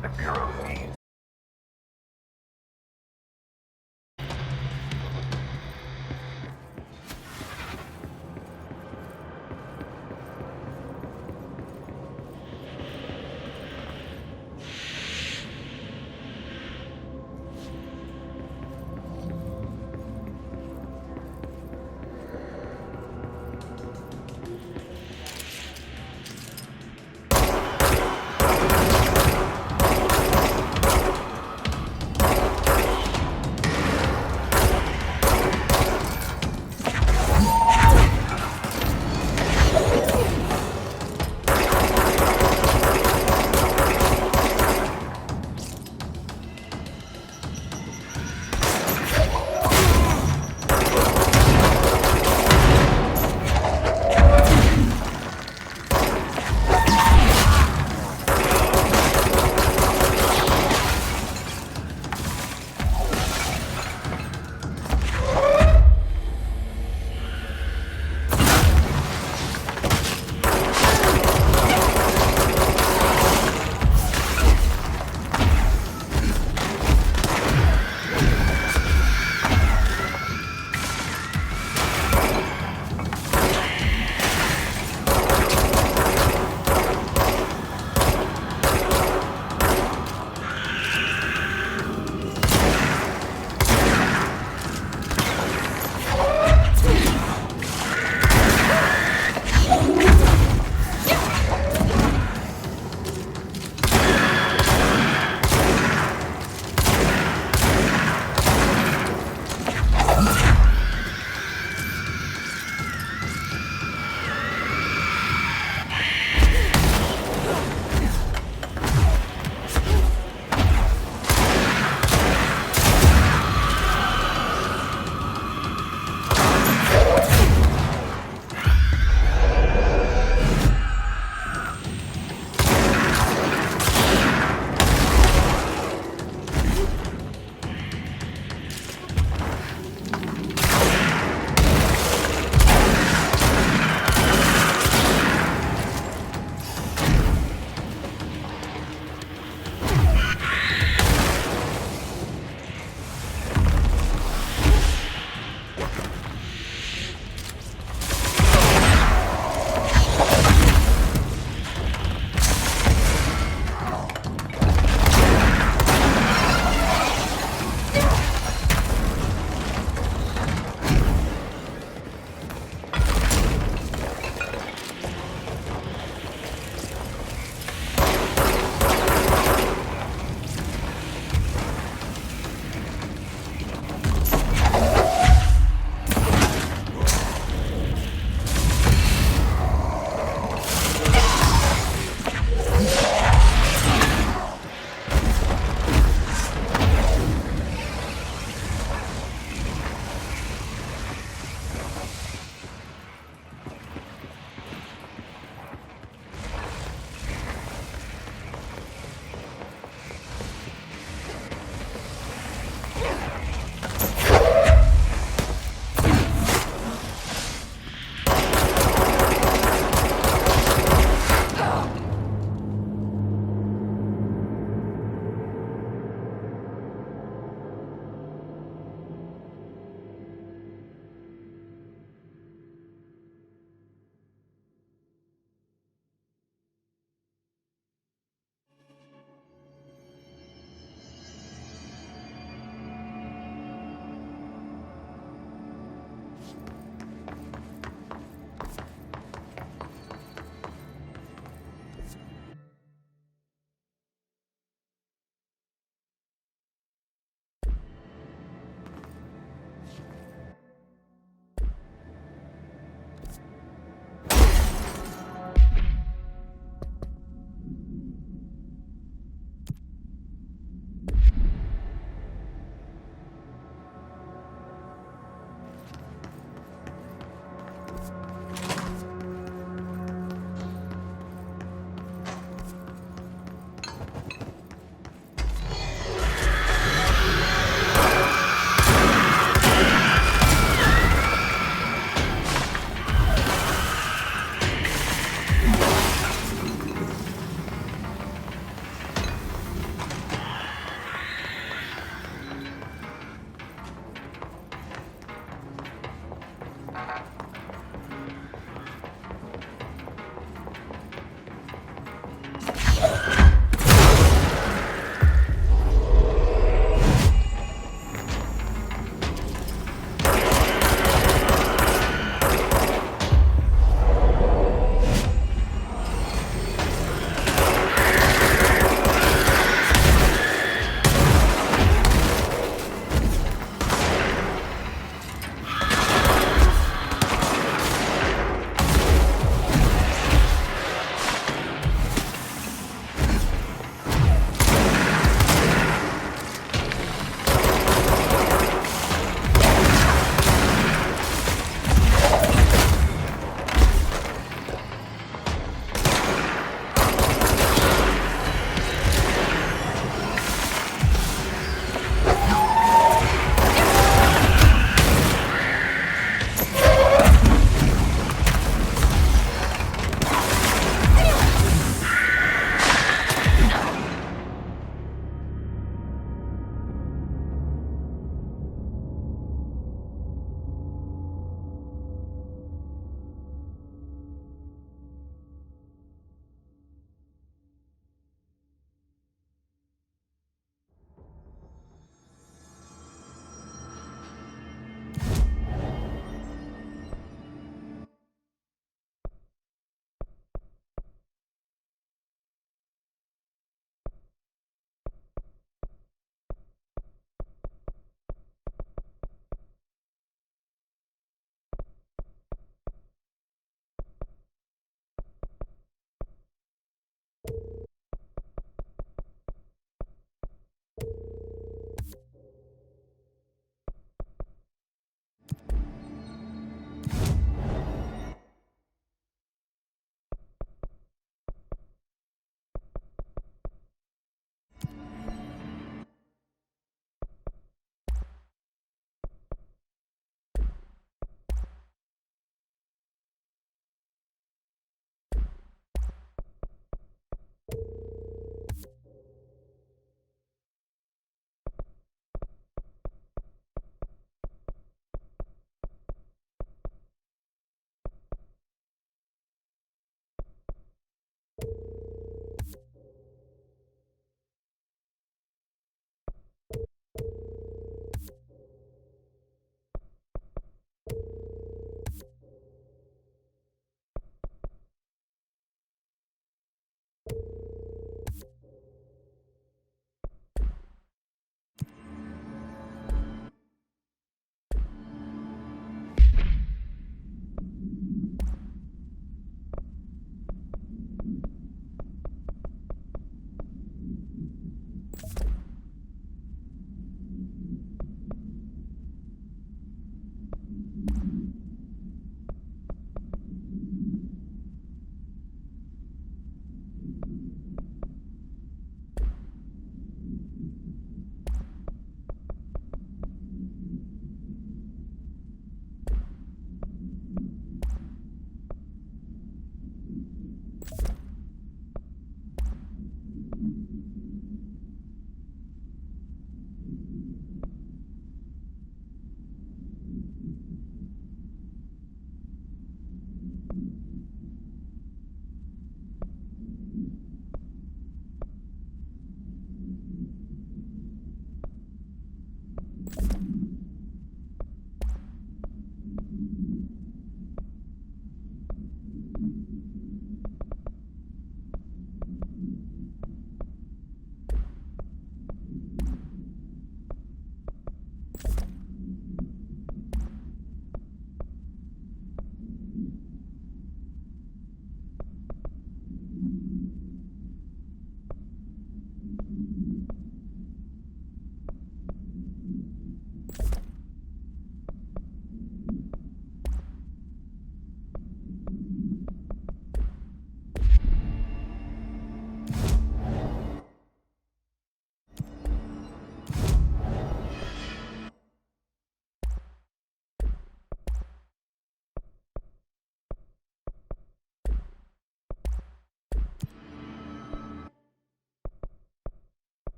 The Bureau needs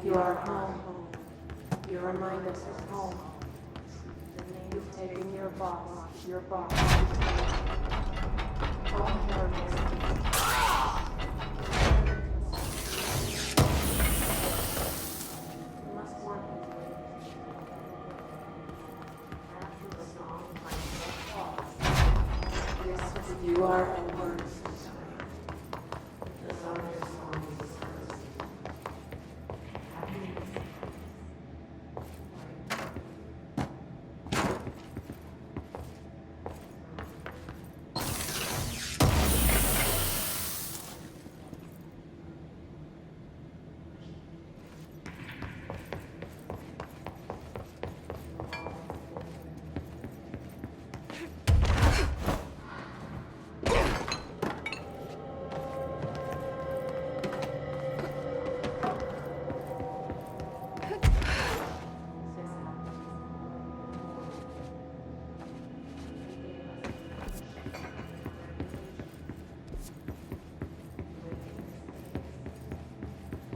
You are home. You remind us of home. You've taken your box. Your box. Home here. You must work with me. After the song, yes, you are a word. The song is song is hers. Happiness.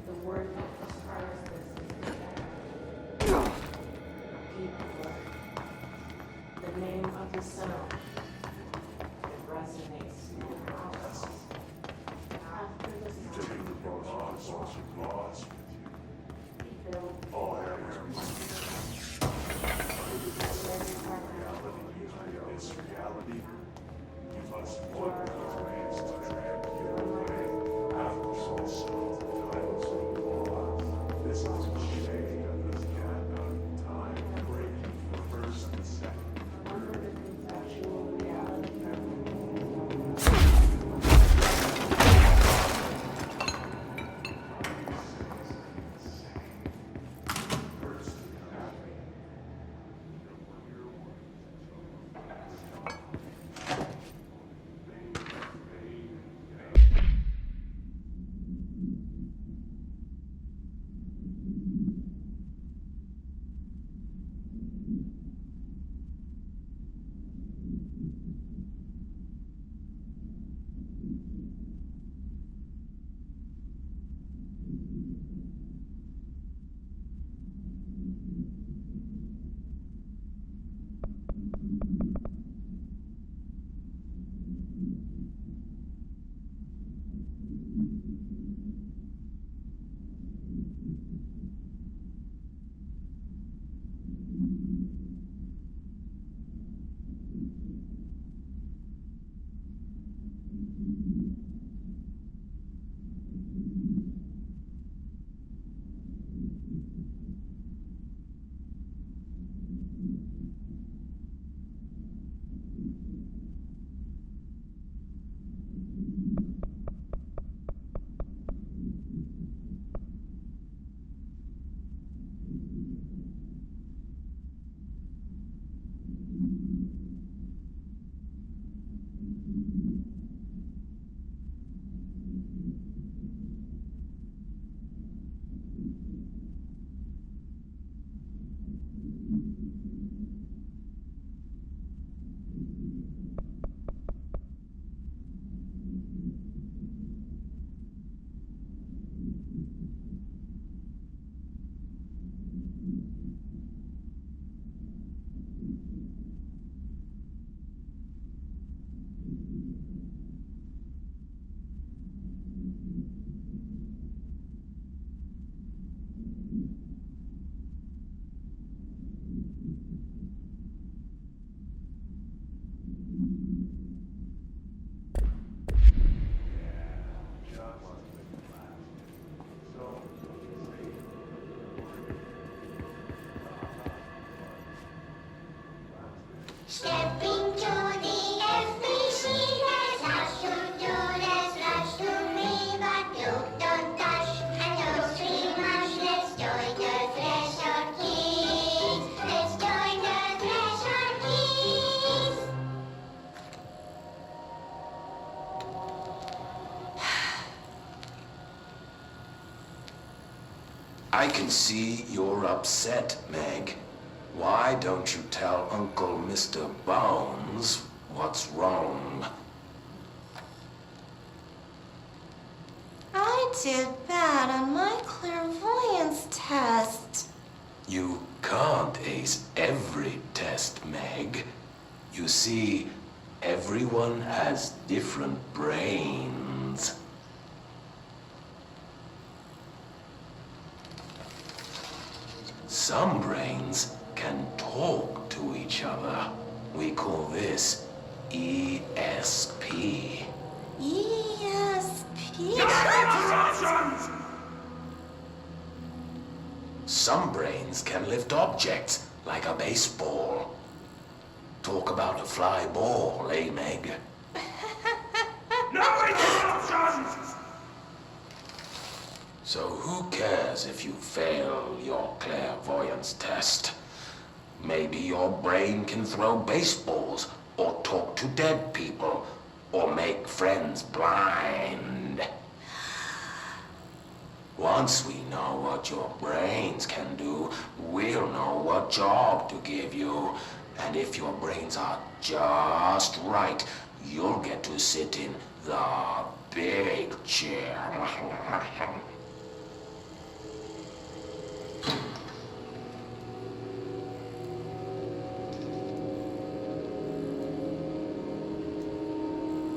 The word that describes this is a people word. The name of the sound. It resonates in our hearts. After the sound, we feel This reality, you must work your ways to track your way. After so titles of law, this is a shade of this cat time breaking for first and second. under the conceptual reality. Stepping to the FBC, there's lots to do, there's lots to read, but don't touch and don't scream much. Let's join the Threshold Kids. Let's join the Threshold Kids. I can see you're upset, Meg. Why don't you tell Uncle Mr. Bones what's wrong? I'd did bad on my clairvoyance test. You can't ace every test, Meg. You see, everyone has different brains. Some brains can talk to each other. We call this ESP. ESP? Some brains can lift objects, like a baseball. Talk about a fly ball, eh, Meg? No interruptions! So who cares if you fail your clairvoyance test? Maybe your brain can throw baseballs, or talk to dead people, or make friends blind. Once we know what your brains can do, we'll know what job to give you. And if your brains are just right, you'll get to sit in the big chair.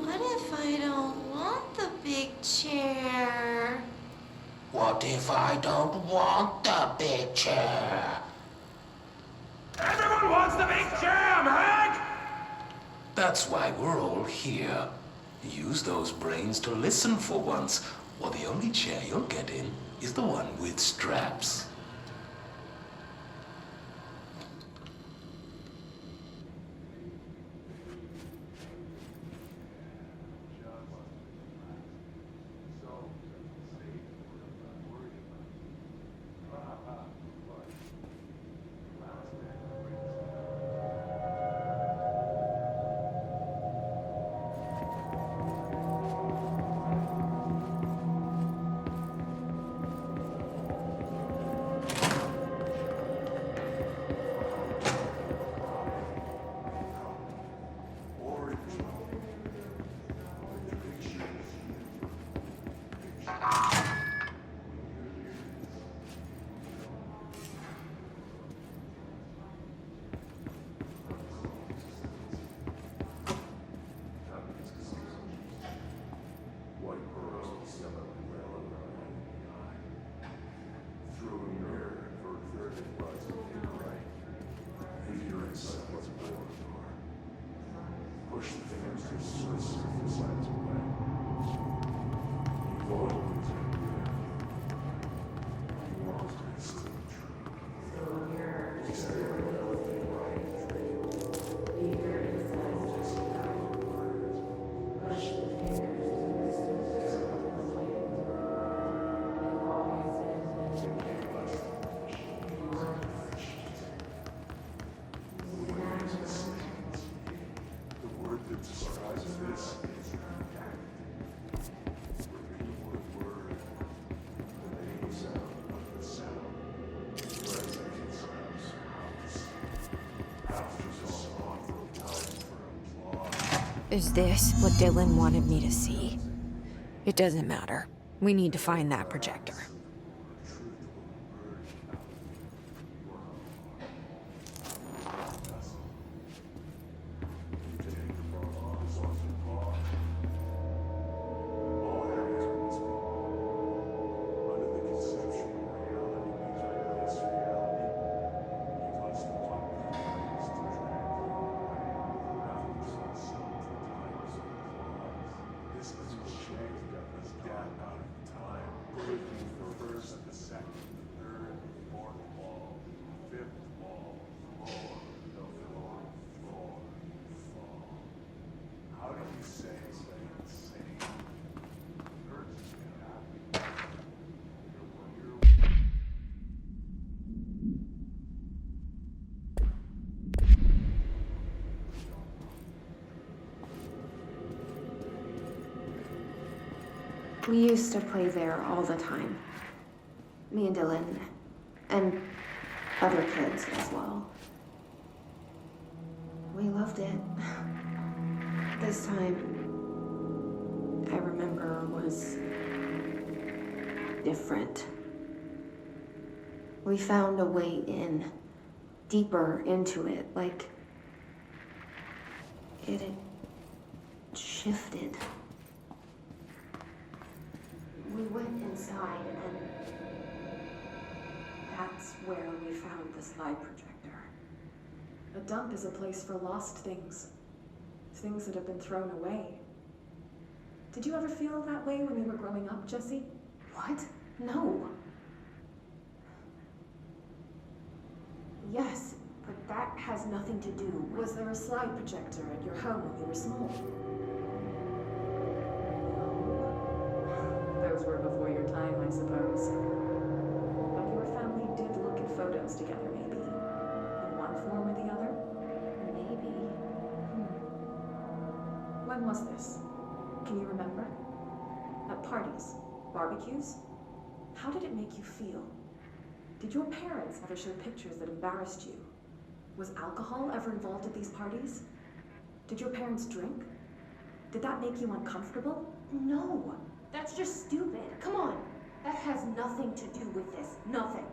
What if I don't want the big chair? What if I don't want the big chair? Everyone wants the big chair, Meg! That's why we're all here. Use those brains to listen for once, or the only chair you'll get in is the one with straps. Is this what Dylan wanted me to see? It doesn't matter. We need to find that projector. We used to play there all the time. Me and Dylan, and other kids as well. We loved it. This time, I remember, was different. We found a way in, deeper into it, like it had shifted. We went inside and that's where we found the slide projector. A dump is a place for lost things. Things that have been thrown away. Did you ever feel that way when you were growing up, Jesse? What? No. Yes, but that has nothing to do with... Was there a slide projector at your home when you were small? Those were before your time, I suppose. But your family did look at photos together, maybe. In one form or the other? Maybe. When was this? Can you remember? At parties? Barbecues? How did it make you feel? Did your parents ever show pictures that embarrassed you? Was alcohol ever involved at these parties? Did your parents drink? Did that make you uncomfortable? No. That's just stupid. Come on. That has nothing to do with this. Nothing.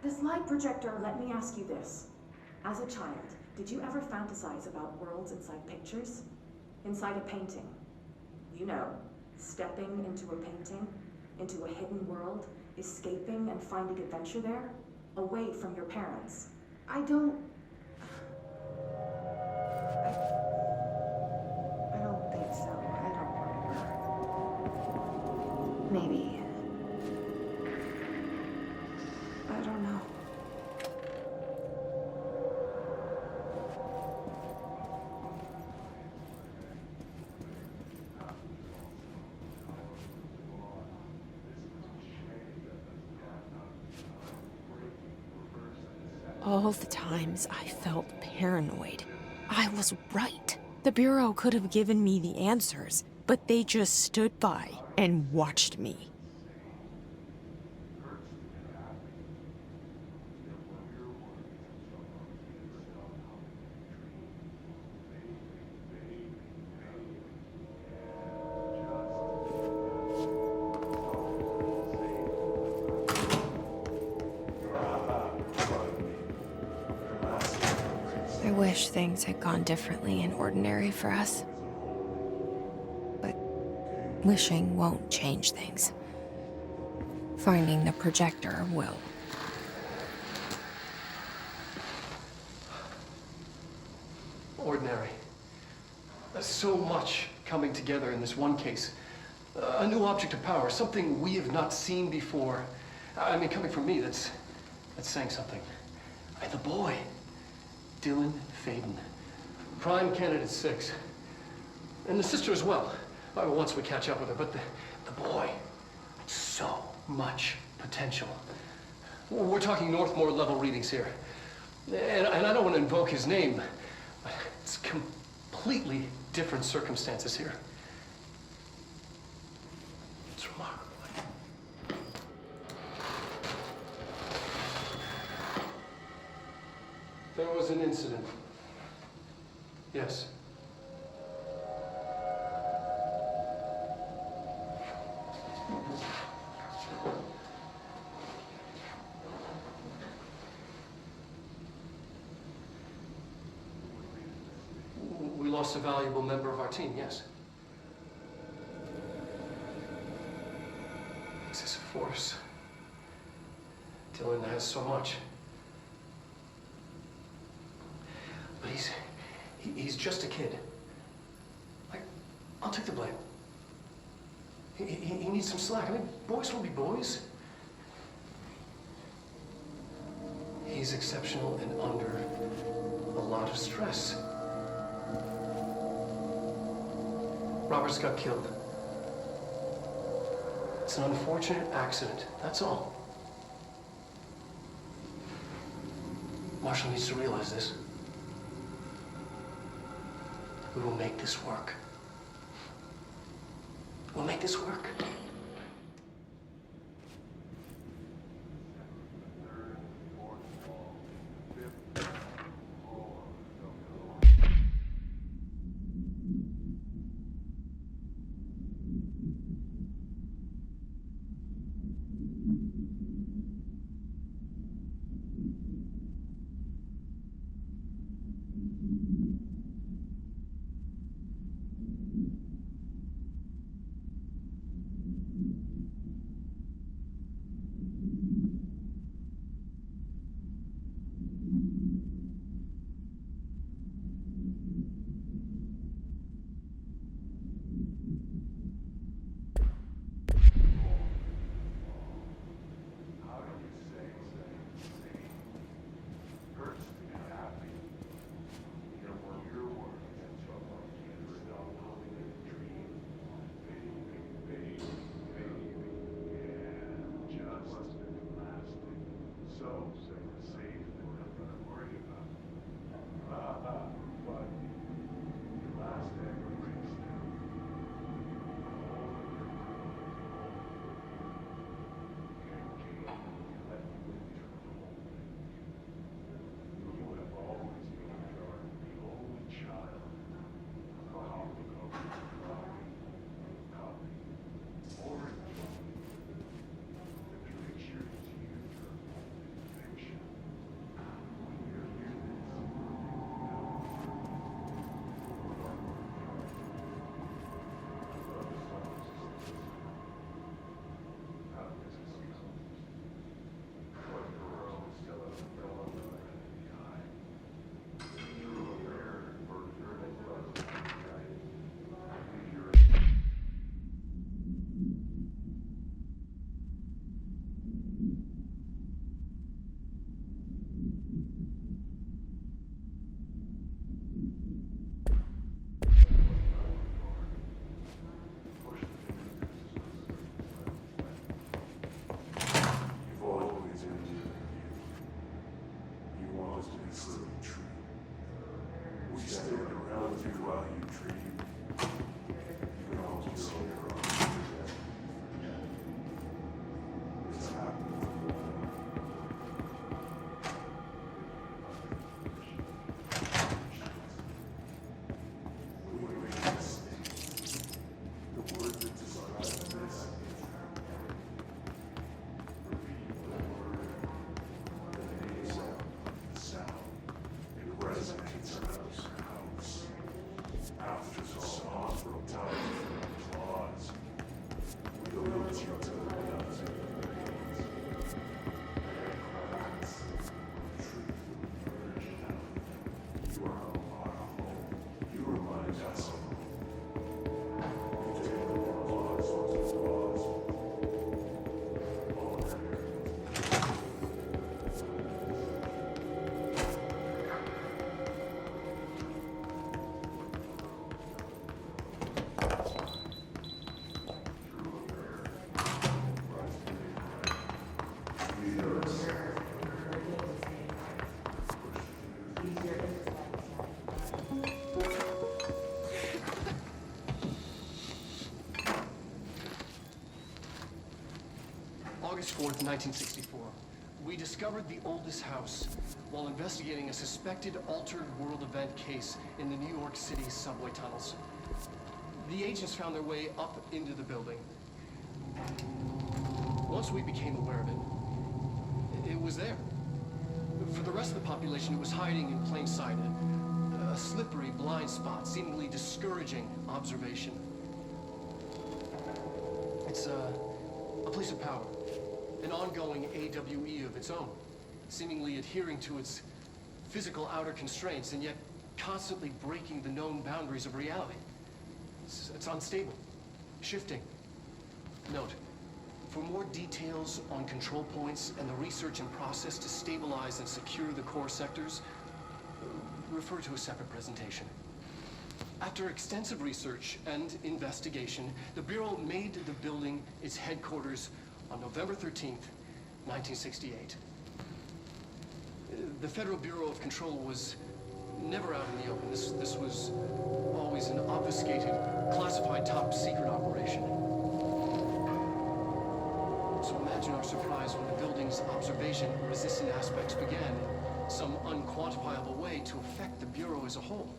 The slide projector, let me ask you this. As a child, did you ever fantasize about worlds inside pictures? Inside a painting? You know, stepping into a painting, into a hidden world, escaping and finding adventure there, away from your parents. I don't think so. I don't remember. Maybe. I don't know. All the times I felt paranoid, I was right. The Bureau could have given me the answers, but they just stood by and watched me. I wish things had gone differently in Ordinary for us. But wishing won't change things. Finding the projector will. Ordinary. There's so much coming together in this one case. A new object of power, something we have not seen before. I mean, coming from me, that's saying something. The boy. Dylan Faden. Prime candidate 6. And the sister as well. Once we catch up with her, but the boy. So much potential. We're talking Northmore level readings here. And I don't want to invoke his name, but it's completely different circumstances here. It's remarkable. There was an incident. Yes. We lost a valuable member of our team, yes. Excessive force. Dylan has so much. But he's just a kid. I'll take the blame. He needs some slack. I mean, boys will be boys. He's exceptional and under a lot of stress. Roberts got killed. It's an unfortunate accident, that's all. Marshall needs to realize this. We will make this work. We'll make this work. 1964. We discovered the oldest house while investigating a suspected altered world event case in the New York City subway tunnels. The agents found their way up into the building. Once we became aware of it, it was there. For the rest of the population, it was hiding in plain sight, a slippery blind spot, seemingly discouraging observation. It's a place of power, an ongoing AWE of its own, seemingly adhering to its physical outer constraints and yet constantly breaking the known boundaries of reality. It's unstable, shifting. Note, for more details on control points and the research and process to stabilize and secure the core sectors, refer to a separate presentation. After extensive research and investigation, the Bureau made the building its headquarters on November 13th, 1968. The Federal Bureau of Control was never out in the open. This was always an obfuscated, classified top-secret operation. So imagine our surprise when the building's observation-resistant aspects began in some unquantifiable way to affect the Bureau as a whole.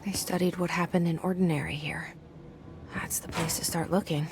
They studied what happened in Ordinary here. That's the place to start looking.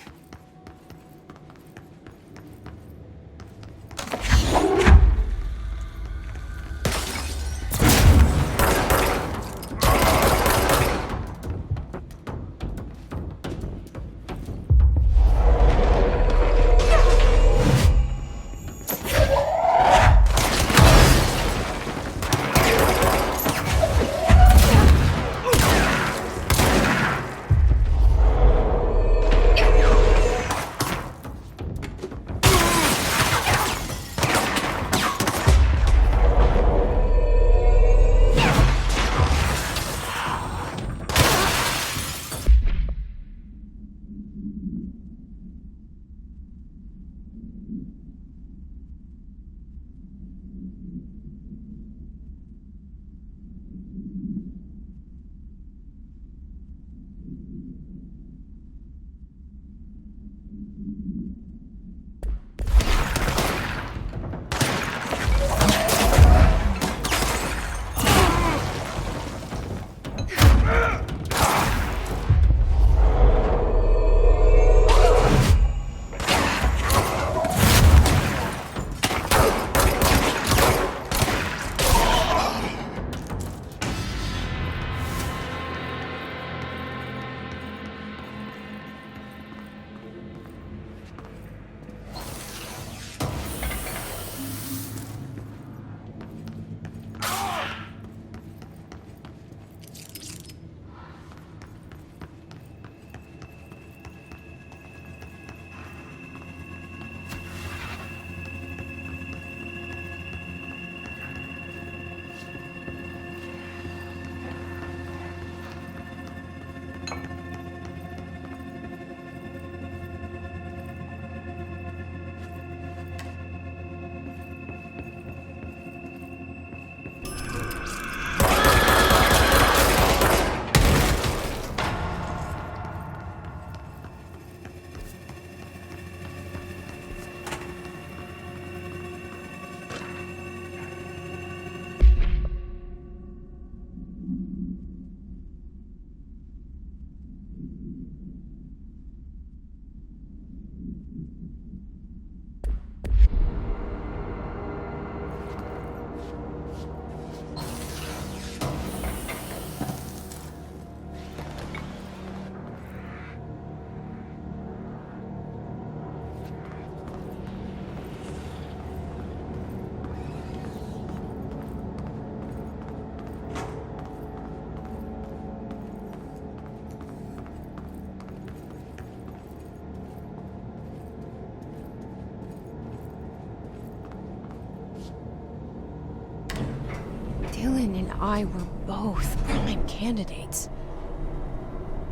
Dylan and I were both prime candidates.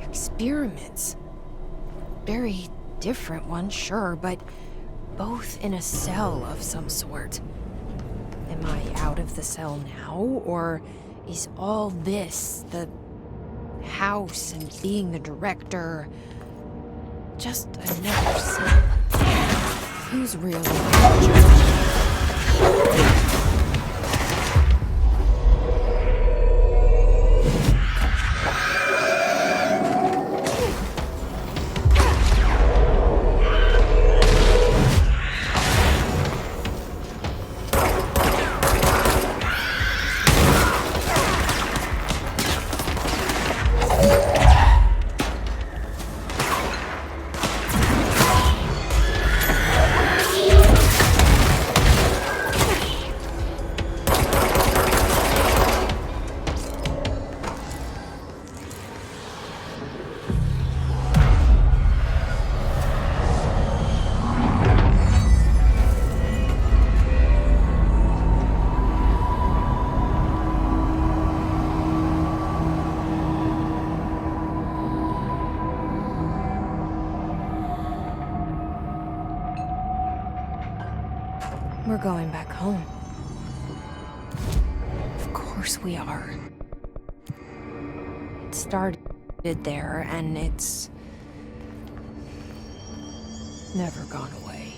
Experiments. Very different ones, sure, but both in a cell of some sort. Am I out of the cell now, or is all this, the house and being the director, just another cell? Who's really in charge? We're going back home. Of course we are. It started there, and it's never gone away.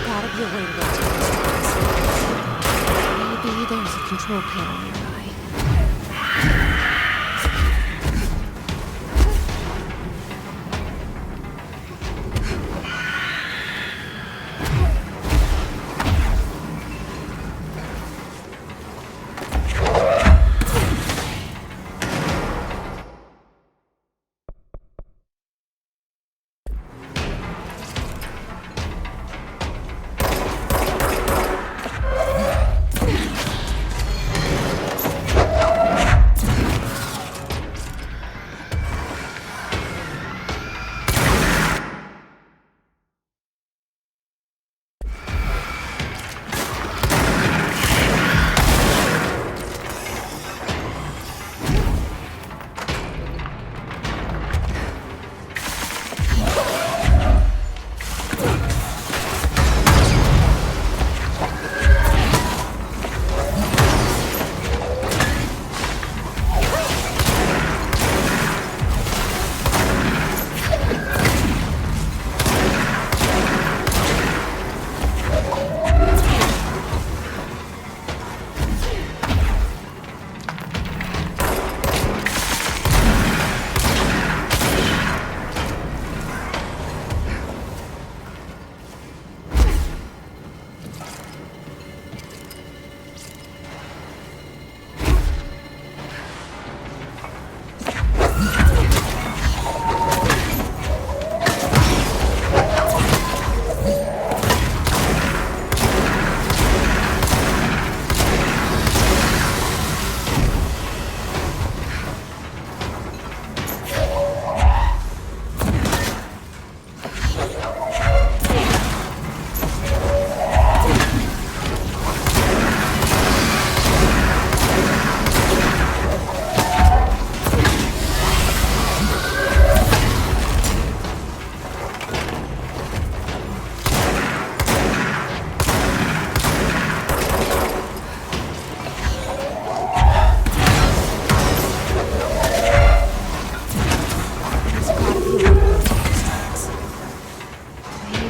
Gotta be a way to rotate this. Maybe there's a control panel nearby.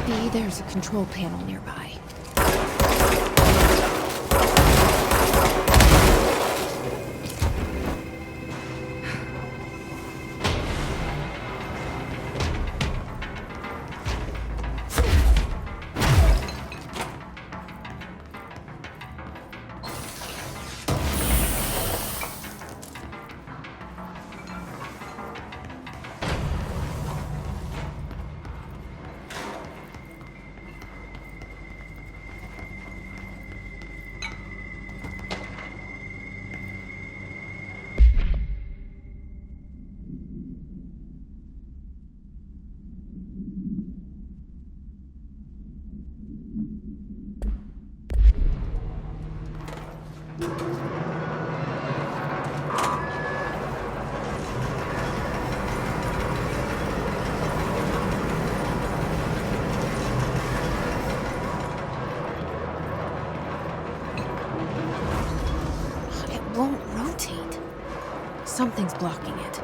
Maybe there's a control panel nearby. Won't rotate. Something's blocking it.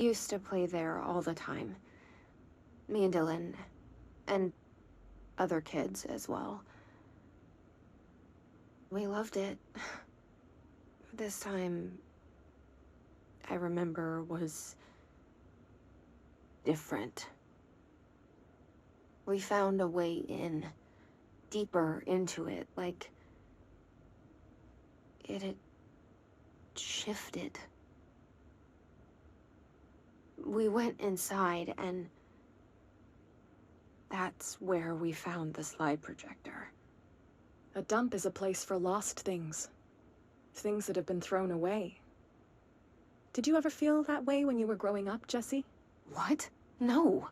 Used to play there all the time. Me and Dylan, and other kids as well. We loved it. This time, I remember, was different. We found a way in, deeper into it, like it had shifted. We went inside, and that's where we found the slide projector. A dump is a place for lost things. Things that have been thrown away. Did you ever feel that way when you were growing up, Jesse? What? No.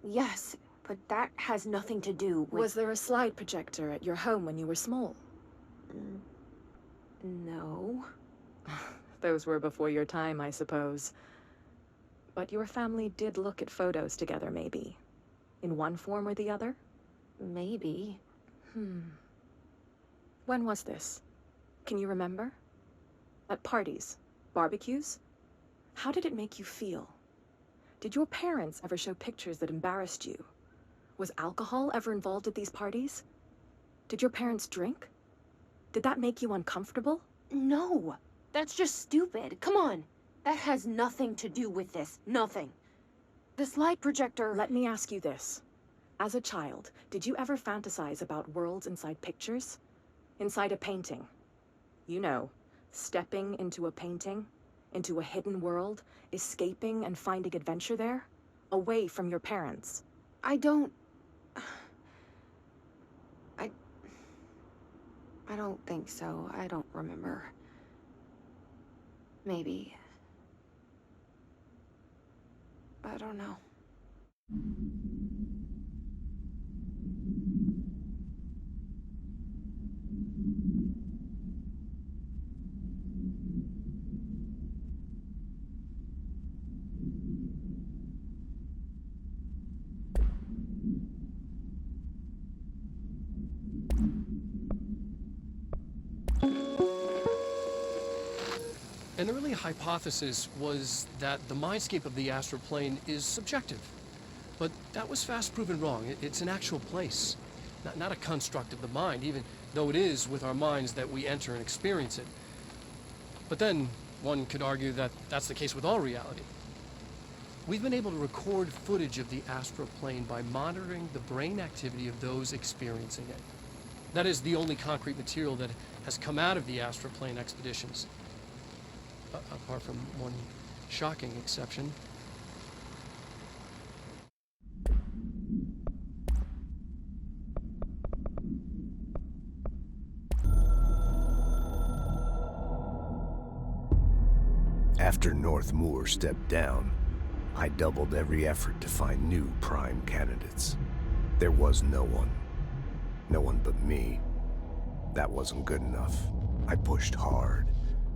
Yes, but that has nothing to do with... Was there a slide projector at your home when you were small? No. Those were before your time, I suppose. But your family did look at photos together, maybe. In one form or the other? Maybe. When was this? Can you remember? At parties? Barbecues? How did it make you feel? Did your parents ever show pictures that embarrassed you? Was alcohol ever involved at these parties? Did your parents drink? Did that make you uncomfortable? No! That's just stupid. Come on. That has nothing to do with this. Nothing. The slide projector... Let me ask you this. As a child, did you ever fantasize about worlds inside pictures? Inside a painting? You know, stepping into a painting, into a hidden world, escaping and finding adventure there, away from your parents. I don't think so. I don't remember. Maybe. I don't know. An early hypothesis was that the mindscape of the astral plane is subjective. But that was fast proven wrong. It's an actual place, not a construct of the mind, even though it is with our minds that we enter and experience it. But then one could argue that that's the case with all reality. We've been able to record footage of the astral plane by monitoring the brain activity of those experiencing it. That is the only concrete material that has come out of the astral plane expeditions. Apart from one shocking exception. After North Moore stepped down, I doubled every effort to find new prime candidates. There was no one. No one but me. That wasn't good enough. I pushed hard.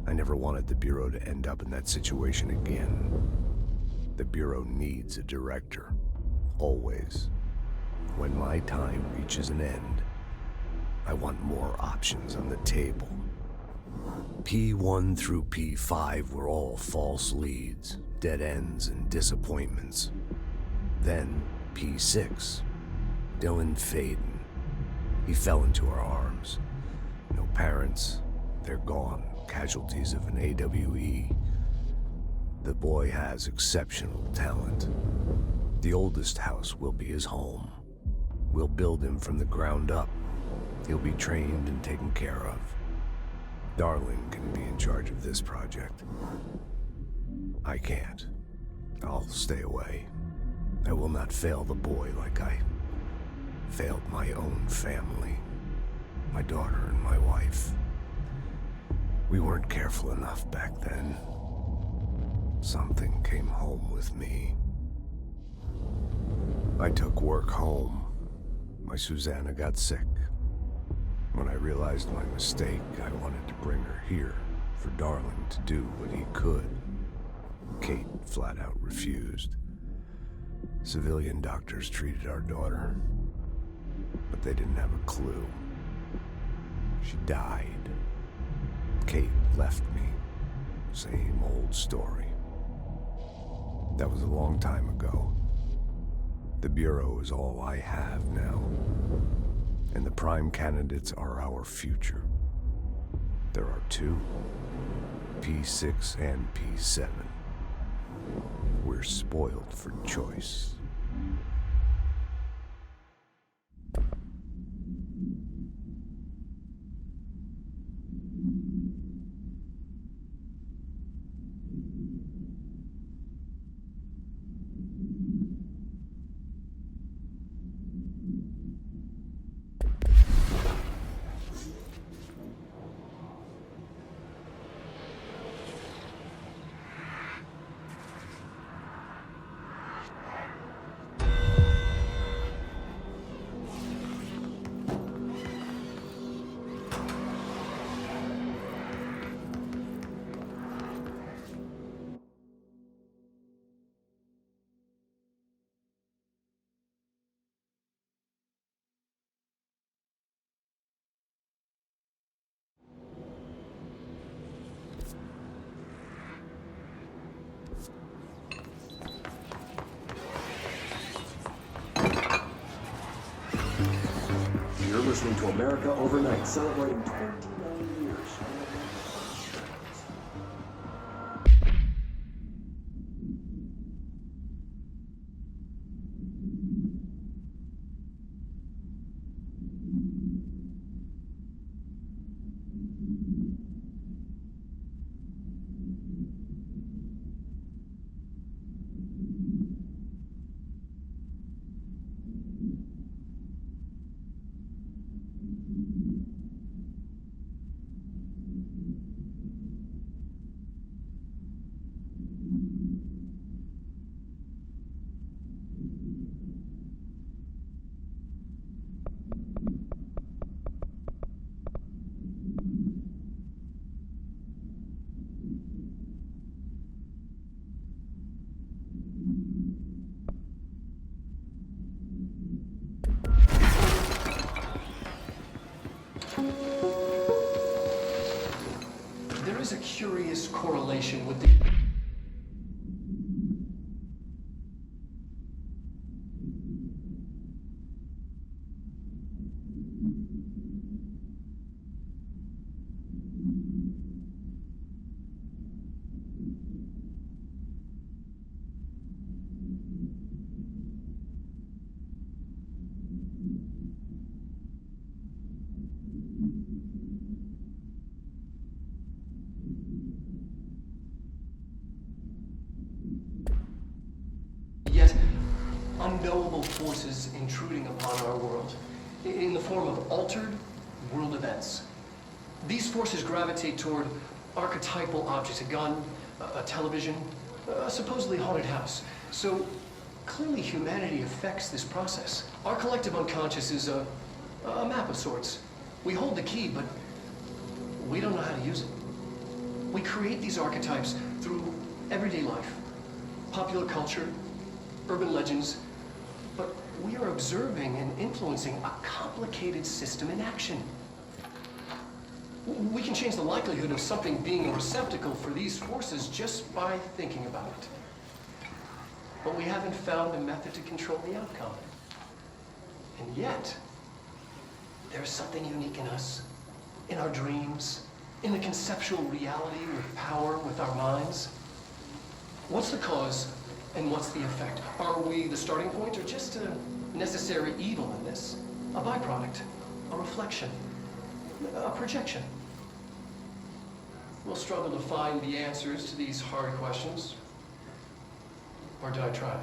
I never wanted the Bureau to end up in that situation again. The Bureau needs a director. Always. When my time reaches an end, I want more options on the table. P1 through P5 were all false leads, dead ends, and disappointments. Then P6, Dylan Faden. He fell into our arms. No parents, they're gone. Casualties of an AWE. The boy has exceptional talent. The oldest house will be his home. We'll build him from the ground up. He'll be trained and taken care of. Darling can be in charge of this project. I can't. I'll stay away. I will not fail the boy like I failed my own family. My daughter and my wife. We weren't careful enough back then. Something came home with me. I took work home. My Susanna got sick. When I realized my mistake, I wanted to bring her here for Darling to do what he could. Kate flat out refused. Civilian doctors treated our daughter, but they didn't have a clue. She died. Kate left me. Same old story. That was a long time ago. The Bureau is all I have now. And the prime candidates are our future. There are two, P6 and P7. We're spoiled for choice. You're listening to America Overnight, celebrating 29 years. There is a curious correlation with the... yet unknowable forces intruding upon our world in the form of altered world events. These forces gravitate toward archetypal objects, a gun, a television, a supposedly haunted house. So clearly humanity affects this process. Our collective unconscious is a map of sorts. We hold the key, but we don't know how to use it. We create these archetypes through everyday life, popular culture, urban legends, but we are observing and influencing a complicated system in action. We can change the likelihood of something being a receptacle for these forces just by thinking about it. But we haven't found a method to control the outcome. And yet, there's something unique in us, in our dreams, in the conceptual reality with power, with our minds. What's the cause and what's the effect? Are we the starting point or just a necessary evil in this? A byproduct, a reflection, a projection? We'll struggle to find the answers to these hard questions. Or did I try?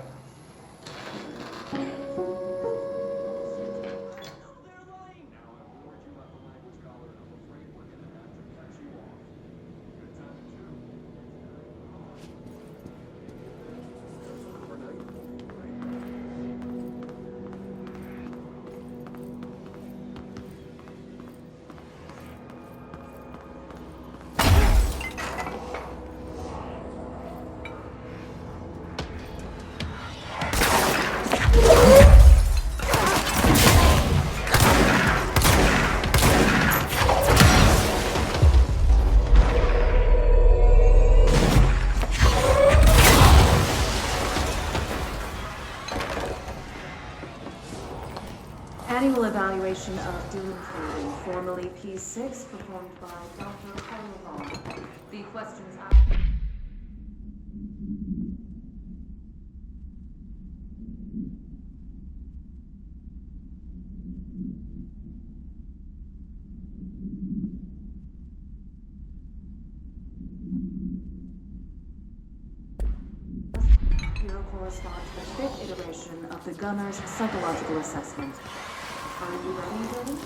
Annual evaluation of Doom Theory, formerly P6, performed by Dr. Carl. The questions asked. Here corresponds to the fifth iteration of the Gunner's psychological assessment. Are you ready, Billy?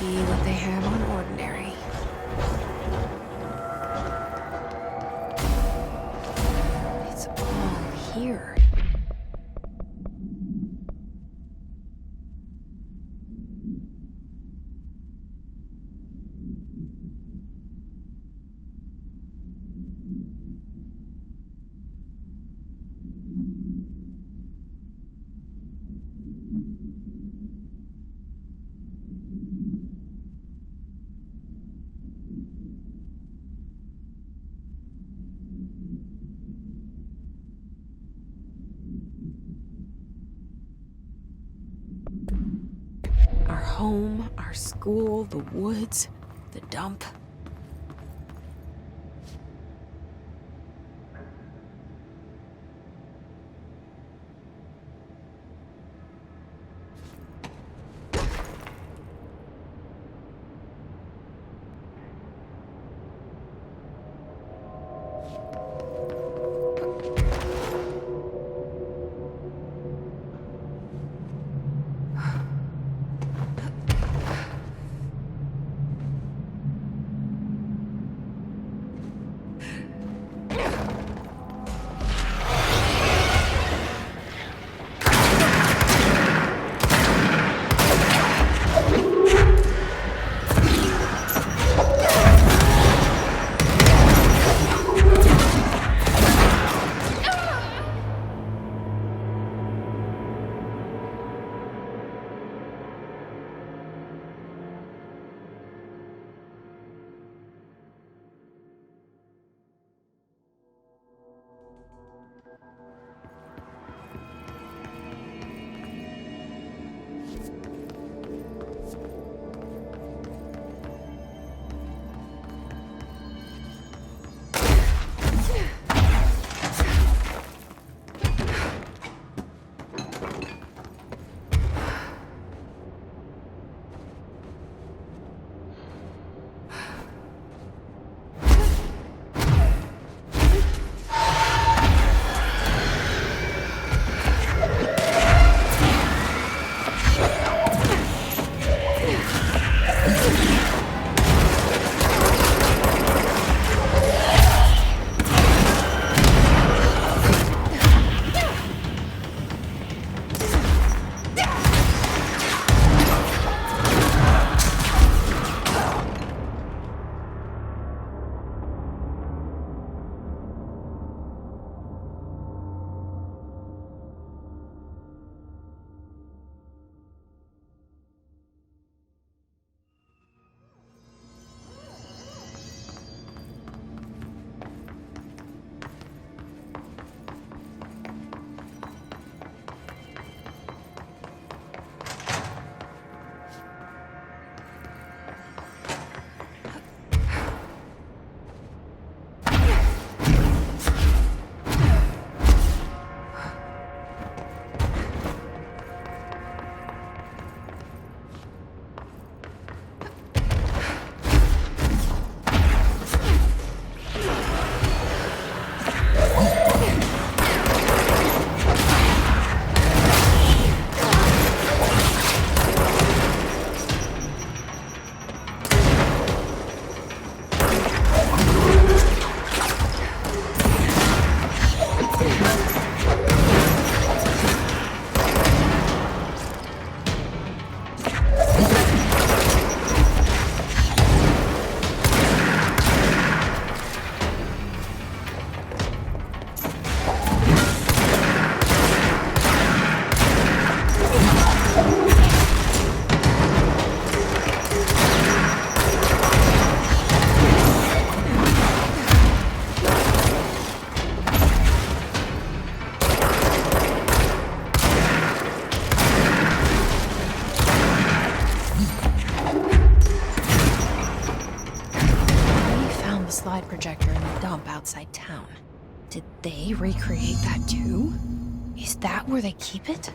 See what they have on ordinary. It's all here. Our home, our school, the woods, the dump. slide projector in the dump outside town. Did they recreate that too? Is that where they keep it?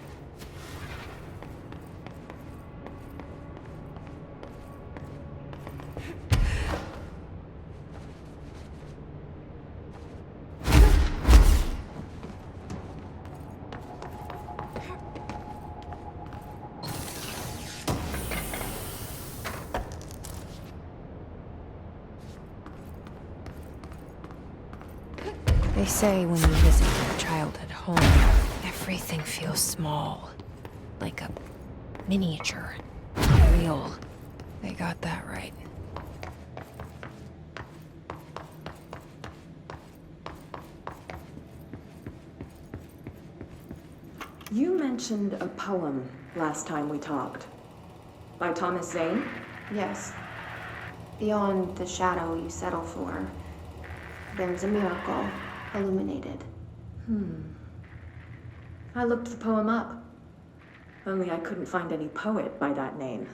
They say when you visit your childhood home, everything feels small. Like a miniature. Real. They got that right. You mentioned a poem last time we talked. By Thomas Zane? Yes. Beyond the shadow you settle for, there's a miracle illuminated. I looked the poem up. Only I couldn't find any poet by that name.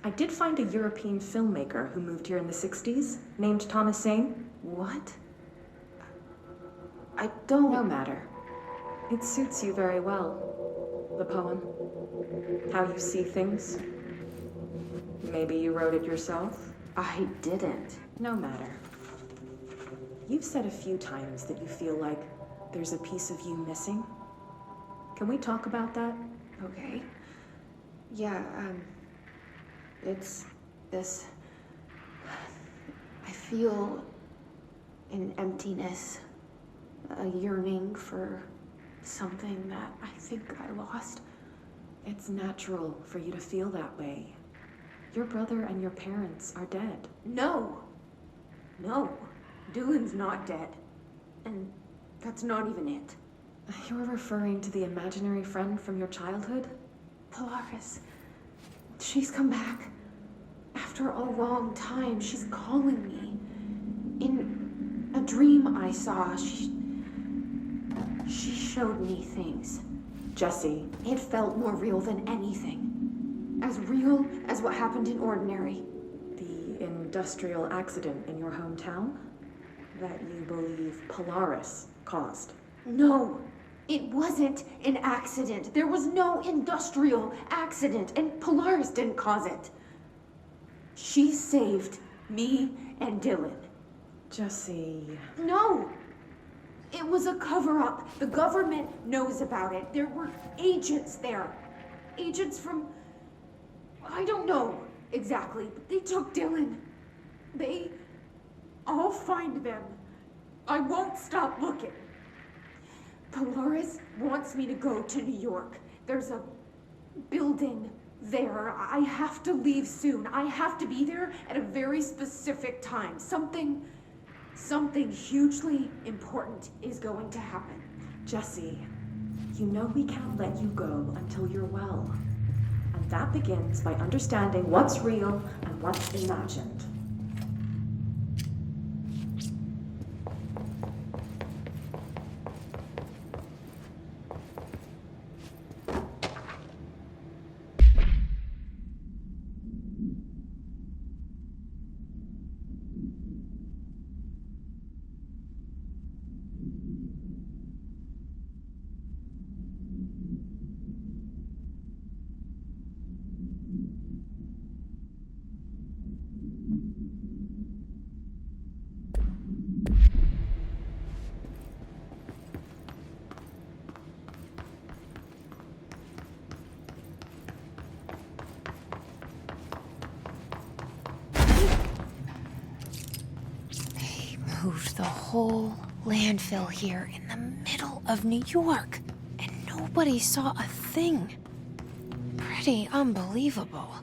I did find a European filmmaker who moved here in the 60s, named Thomas Zane. What? I don't... No matter. It suits you very well. The poem. How you see things. Maybe you wrote it yourself? I didn't. No matter. You've said a few times that you feel like there's a piece of you missing. Can we talk about that? Okay. Yeah, it's this... I feel an emptiness, a yearning for something that I think I lost. It's natural for you to feel that way. Your brother and your parents are dead. No. No. Dylan's not dead. And that's not even it. You're referring to the imaginary friend from your childhood? Polaris. She's come back. After a long time, she's calling me. In a dream I saw, she showed me things. Jesse. It felt more real than anything. As real as what happened in Ordinary. The industrial accident in your hometown? That you believe Polaris caused? No, it wasn't an accident. There was no industrial accident, and Polaris didn't cause it. She saved me and Dylan. Jesse... No! It was a cover-up. The government knows about it. There were agents there. Agents from... I don't know exactly, but they took Dylan. I'll find them. I won't stop looking. Polaris wants me to go to New York. There's a building there. I have to leave soon. I have to be there at a very specific time. Something hugely important is going to happen. Jesse, you know we can't let you go until you're well. And that begins by understanding what's real and what's imagined. Moved the whole landfill here in the middle of New York, and nobody saw a thing. Pretty unbelievable.